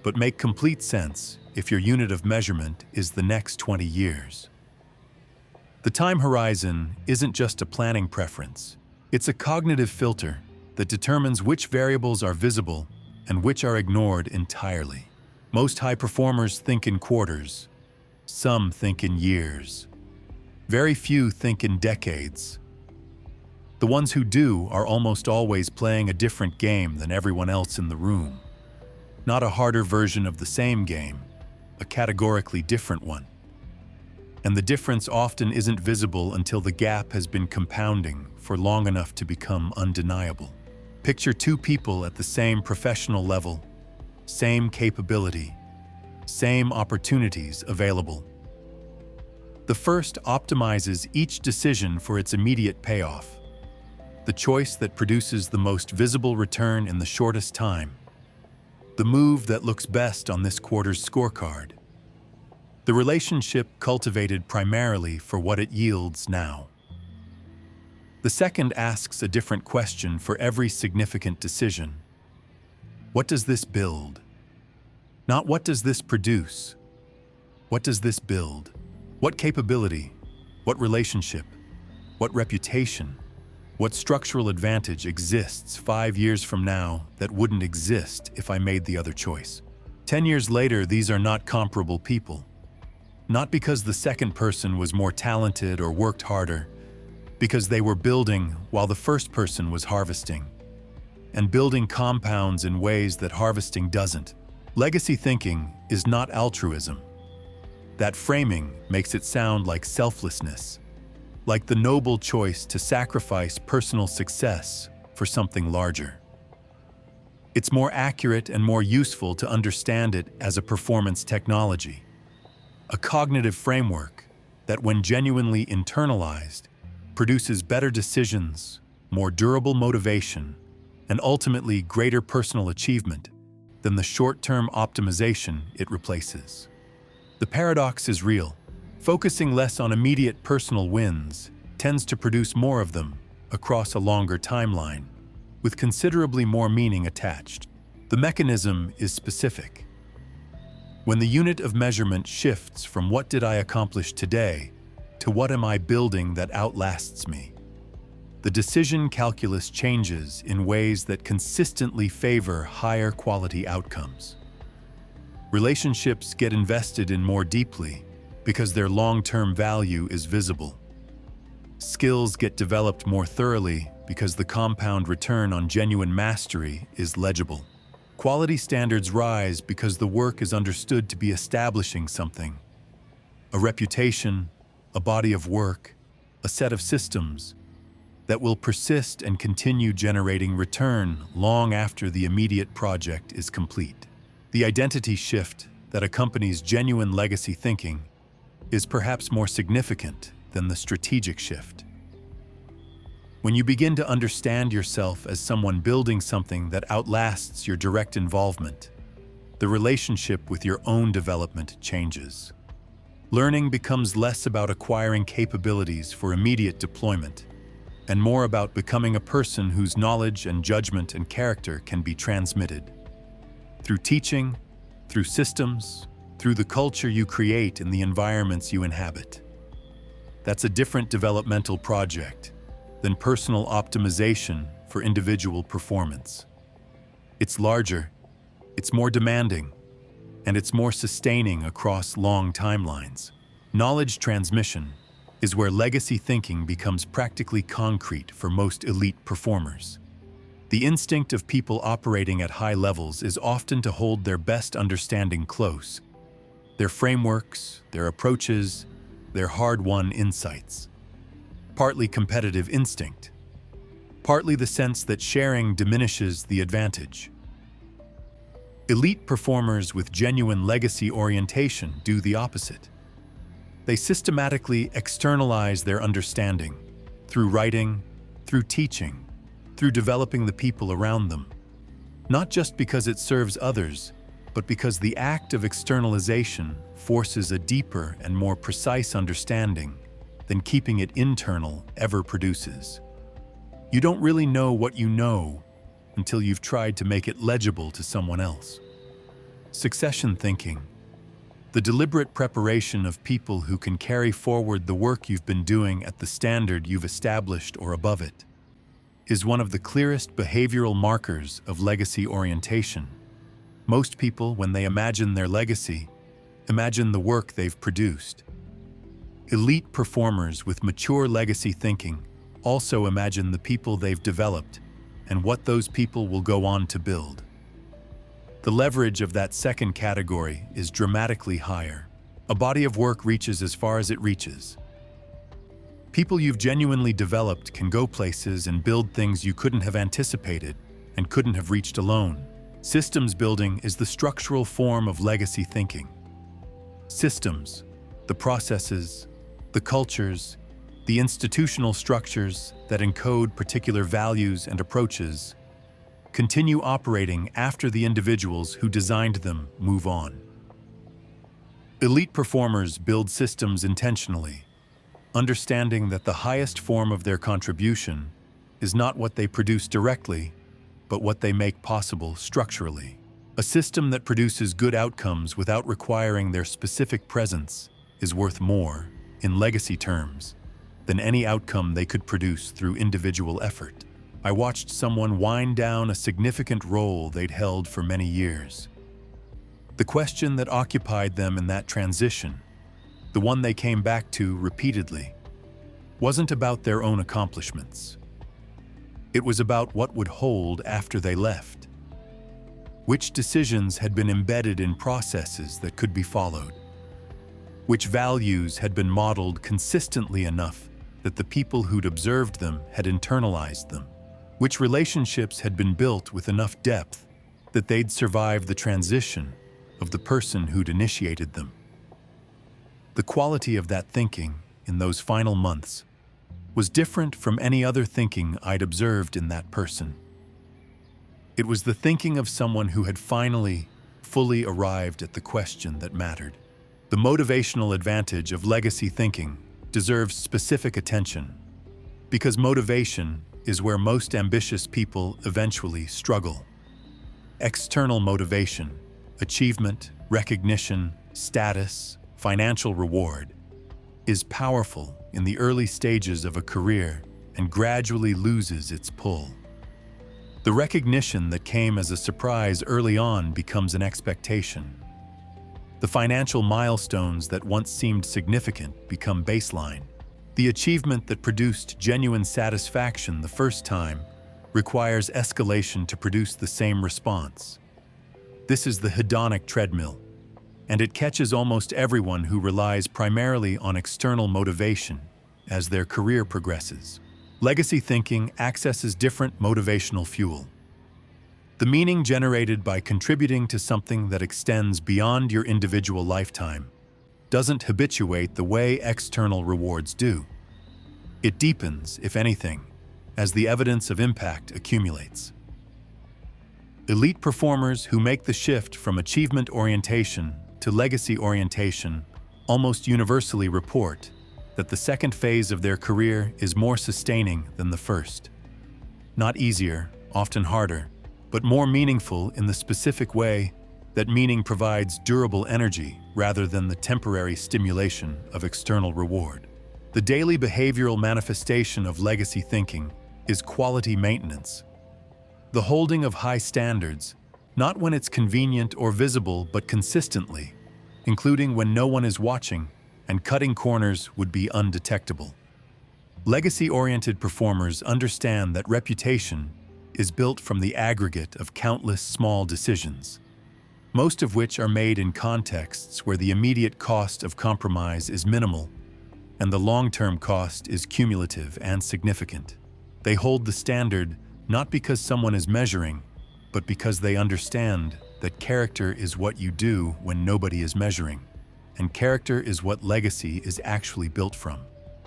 but make complete sense if your unit of measurement is the next 20 years. The time horizon isn't just a planning preference. It's a cognitive filter that determines which variables are visible and which are ignored entirely. Most high performers think in quarters. Some think in years. Very few think in decades. The ones who do are almost always playing a different game than everyone else in the room. Not a harder version of the same game, a categorically different one. And the difference often isn't visible until the gap has been compounding for long enough to become undeniable. Picture two people at the same professional level, same capability, same opportunities available. The first optimizes each decision for its immediate payoff, the choice that produces the most visible return in the shortest time, the move that looks best on this quarter's scorecard. The relationship cultivated primarily for what it yields now. The second asks a different question for every significant decision. What does this build? Not what does this produce? What does this build? What capability? What relationship? What reputation? What structural advantage exists 5 years from now that wouldn't exist if I made the other choice? 10 years later, these are not comparable people. Not because the second person was more talented or worked harder, because they were building while the first person was harvesting. And building compounds in ways that harvesting doesn't. Legacy thinking is not altruism. That framing makes it sound like selflessness. like the noble choice to sacrifice personal success for something larger. It's more accurate and more useful to understand it as a performance technology, a cognitive framework that, when genuinely internalized, produces better decisions, more durable motivation, and ultimately greater personal achievement than the short-term optimization it replaces. The paradox is real. Focusing less on immediate personal wins tends to produce more of them across a longer timeline, with considerably more meaning attached. The mechanism is specific. When the unit of measurement shifts from what did I accomplish today to what am I building that outlasts me, the decision calculus changes in ways that consistently favor higher quality outcomes. Relationships get invested in more deeply because their long-term value is visible. Skills get developed more thoroughly because the compound return on genuine mastery is legible. Quality standards rise because the work is understood to be establishing something: a reputation, a body of work, a set of systems that will persist and continue generating return long after the immediate project is complete. The identity shift that accompanies genuine legacy thinking is perhaps more significant than the strategic shift. When you begin to understand yourself as someone building something that outlasts your direct involvement, the relationship with your own development changes. Learning becomes less about acquiring capabilities for immediate deployment and more about becoming a person whose knowledge and judgment and character can be transmitted. Through teaching, through systems, through the culture you create in the environments you inhabit. That's a different developmental project than personal optimization for individual performance. It's larger, it's more demanding, and it's more sustaining across long timelines. Knowledge transmission is where legacy thinking becomes practically concrete for most elite performers. The instinct of people operating at high levels is often to hold their best understanding close, their frameworks, their approaches, their hard-won insights. Partly competitive instinct, partly the sense that sharing diminishes the advantage. Elite performers with genuine legacy orientation do the opposite. They systematically externalize their understanding through writing, through teaching, through developing the people around them, not just because it serves others, but because the act of externalization forces a deeper and more precise understanding than keeping it internal ever produces. You don't really know what you know until you've tried to make it legible to someone else. Succession thinking, the deliberate preparation of people who can carry forward the work you've been doing at the standard you've established or above it, is one of the clearest behavioral markers of legacy orientation. Most people, when they imagine their legacy, imagine the work they've produced. Elite performers with mature legacy thinking also imagine the people they've developed and what those people will go on to build. The leverage of that second category is dramatically higher. A body of work reaches as far as it reaches. People you've genuinely developed can go places and build things you couldn't have anticipated and couldn't have reached alone. Systems building is the structural form of legacy thinking. Systems, the processes, the cultures, the institutional structures that encode particular values and approaches, continue operating after the individuals who designed them move on. Elite performers build systems intentionally, understanding that the highest form of their contribution is not what they produce directly, but what they make possible structurally. A system that produces good outcomes without requiring their specific presence is worth more, in legacy terms, than any outcome they could produce through individual effort. I watched someone wind down a significant role they'd held for many years. The question that occupied them in that transition, the one they came back to repeatedly, wasn't about their own accomplishments. It was about what would hold after they left. Which decisions had been embedded in processes that could be followed? Which values had been modeled consistently enough that the people who'd observed them had internalized them, which relationships had been built with enough depth that they'd survive the transition of the person who'd initiated them. The quality of that thinking in those final months was different from any other thinking I'd observed in that person. It was the thinking of someone who had finally, fully arrived at the question that mattered. The motivational advantage of legacy thinking deserves specific attention, because motivation is where most ambitious people eventually struggle. External motivation, achievement, recognition, status, financial reward, is powerful in the early stages of a career and gradually loses its pull. The recognition that came as a surprise early on becomes an expectation. The financial milestones that once seemed significant become baseline. The achievement that produced genuine satisfaction the first time requires escalation to produce the same response. This is the hedonic treadmill, and it catches almost everyone who relies primarily on external motivation as their career progresses. Legacy thinking accesses different motivational fuel. The meaning generated by contributing to something that extends beyond your individual lifetime doesn't habituate the way external rewards do. It deepens, if anything, as the evidence of impact accumulates. Elite performers who make the shift from achievement orientation to legacy orientation almost universally report that the second phase of their career is more sustaining than the first. Not easier, often harder, but more meaningful in the specific way that meaning provides durable energy rather than the temporary stimulation of external reward. The daily behavioral manifestation of legacy thinking is quality maintenance. The holding of high standards, not when it's convenient or visible, but consistently, including when no one is watching, and cutting corners would be undetectable. Legacy-oriented performers understand that reputation is built from the aggregate of countless small decisions, most of which are made in contexts where the immediate cost of compromise is minimal and the long-term cost is cumulative and significant. They hold the standard not because someone is measuring, but because they understand that character is what you do when nobody is measuring, and character is what legacy is actually built from.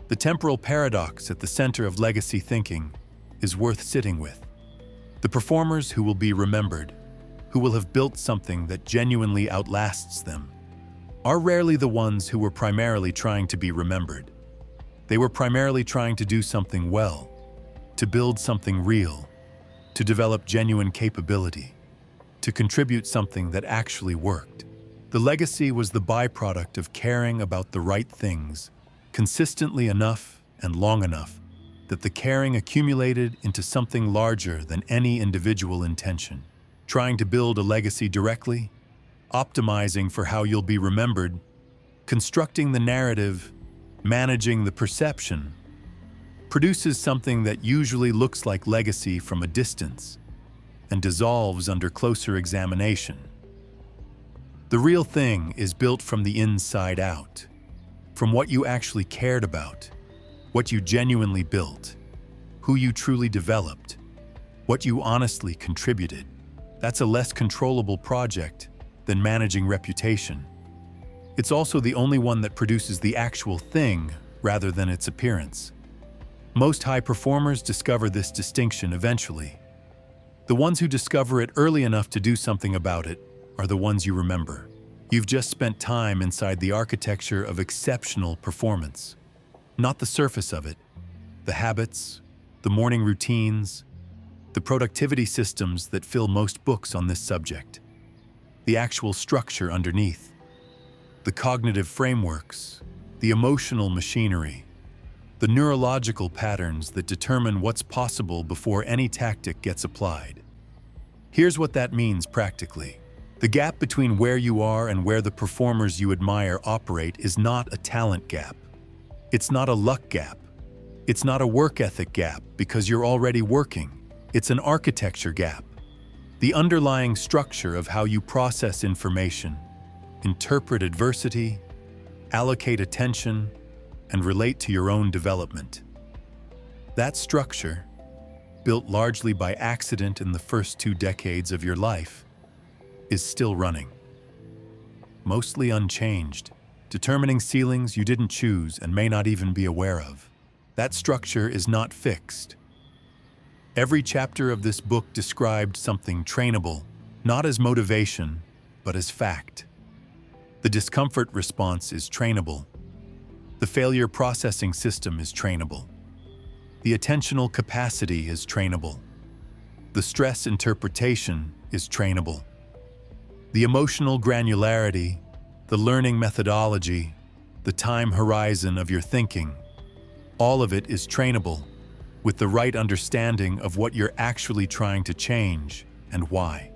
The temporal paradox at the center of legacy thinking is worth sitting with. The performers who will be remembered, who will have built something that genuinely outlasts them, are rarely the ones who were primarily trying to be remembered. They were primarily trying to do something well, to build something real, to develop genuine capability, to contribute something that actually worked. The legacy was the byproduct of caring about the right things, consistently enough and long enough that the caring accumulated into something larger than any individual intention. Trying to build a legacy directly, optimizing for how you'll be remembered, constructing the narrative, managing the perception, produces something that usually looks like legacy from a distance and dissolves under closer examination. The real thing is built from the inside out, from what you actually cared about, what you genuinely built, who you truly developed, what you honestly contributed. That's a less controllable project than managing reputation. It's also the only one that produces the actual thing rather than its appearance. Most high performers discover this distinction eventually. The ones who discover it early enough to do something about it are the ones you remember. You've just spent time inside the architecture of exceptional performance. Not the surface of it, the habits, the morning routines, the productivity systems that fill most books on this subject, the actual structure underneath, the cognitive frameworks, the emotional machinery, the neurological patterns that determine what's possible before any tactic gets applied. Here's what that means practically. The gap between where you are and where the performers you admire operate is not a talent gap. It's not a luck gap. It's not a work ethic gap because you're already working. It's an architecture gap. The underlying structure of how you process information, interpret adversity, allocate attention, and relate to your own development. That structure, built largely by accident in the first 2 decades of your life, is still running. Mostly unchanged, determining ceilings you didn't choose and may not even be aware of. That structure is not fixed. Every chapter of this book described something trainable, not as motivation, but as fact. The discomfort response is trainable. The failure processing system is trainable. The attentional capacity is trainable. The stress interpretation is trainable. The emotional granularity, the learning methodology, the time horizon of your thinking, all of it is trainable with the right understanding of what you're actually trying to change and why.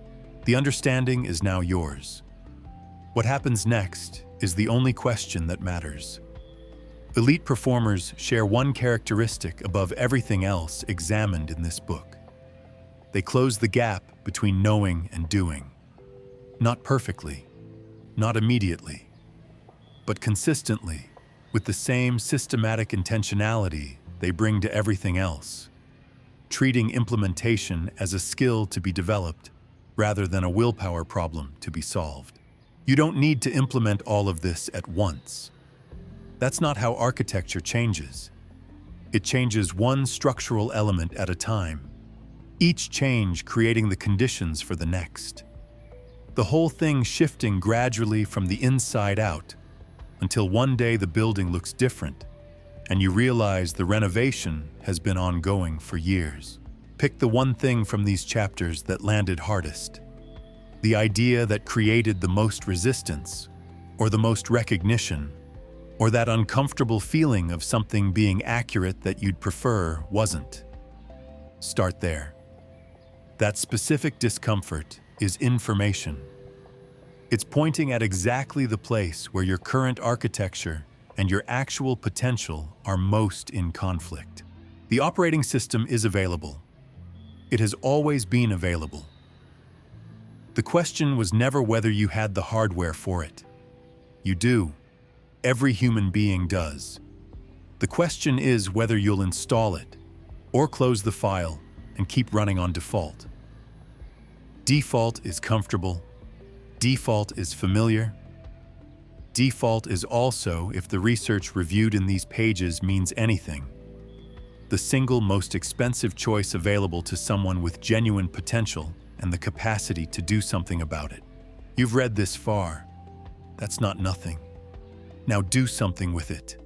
The understanding is now yours. What happens next is the only question that matters. Elite performers share one characteristic above everything else examined in this book. They close the gap between knowing and doing. Not perfectly, not immediately, but consistently, with the same systematic intentionality they bring to everything else, treating implementation as a skill to be developed rather than a willpower problem to be solved. You don't need to implement all of this at once. That's not how architecture changes. It changes one structural element at a time, each change creating the conditions for the next. The whole thing shifting gradually from the inside out until one day the building looks different and you realize the renovation has been ongoing for years. Pick the one thing from these chapters that landed hardest. The idea that created the most resistance, or the most recognition, or that uncomfortable feeling of something being accurate that you'd prefer wasn't. Start there. That specific discomfort is information. It's pointing at exactly the place where your current architecture and your actual potential are most in conflict. The operating system is available. It has always been available. The question was never whether you had the hardware for it. You do. Every human being does. The question is whether you'll install it, or close the file and keep running on default. Default is comfortable. Default is familiar. Default is also, if the research reviewed in these pages means anything, the single most expensive choice available to someone with genuine potential and the capacity to do something about it. You've read this far. That's not nothing. Now do something with it.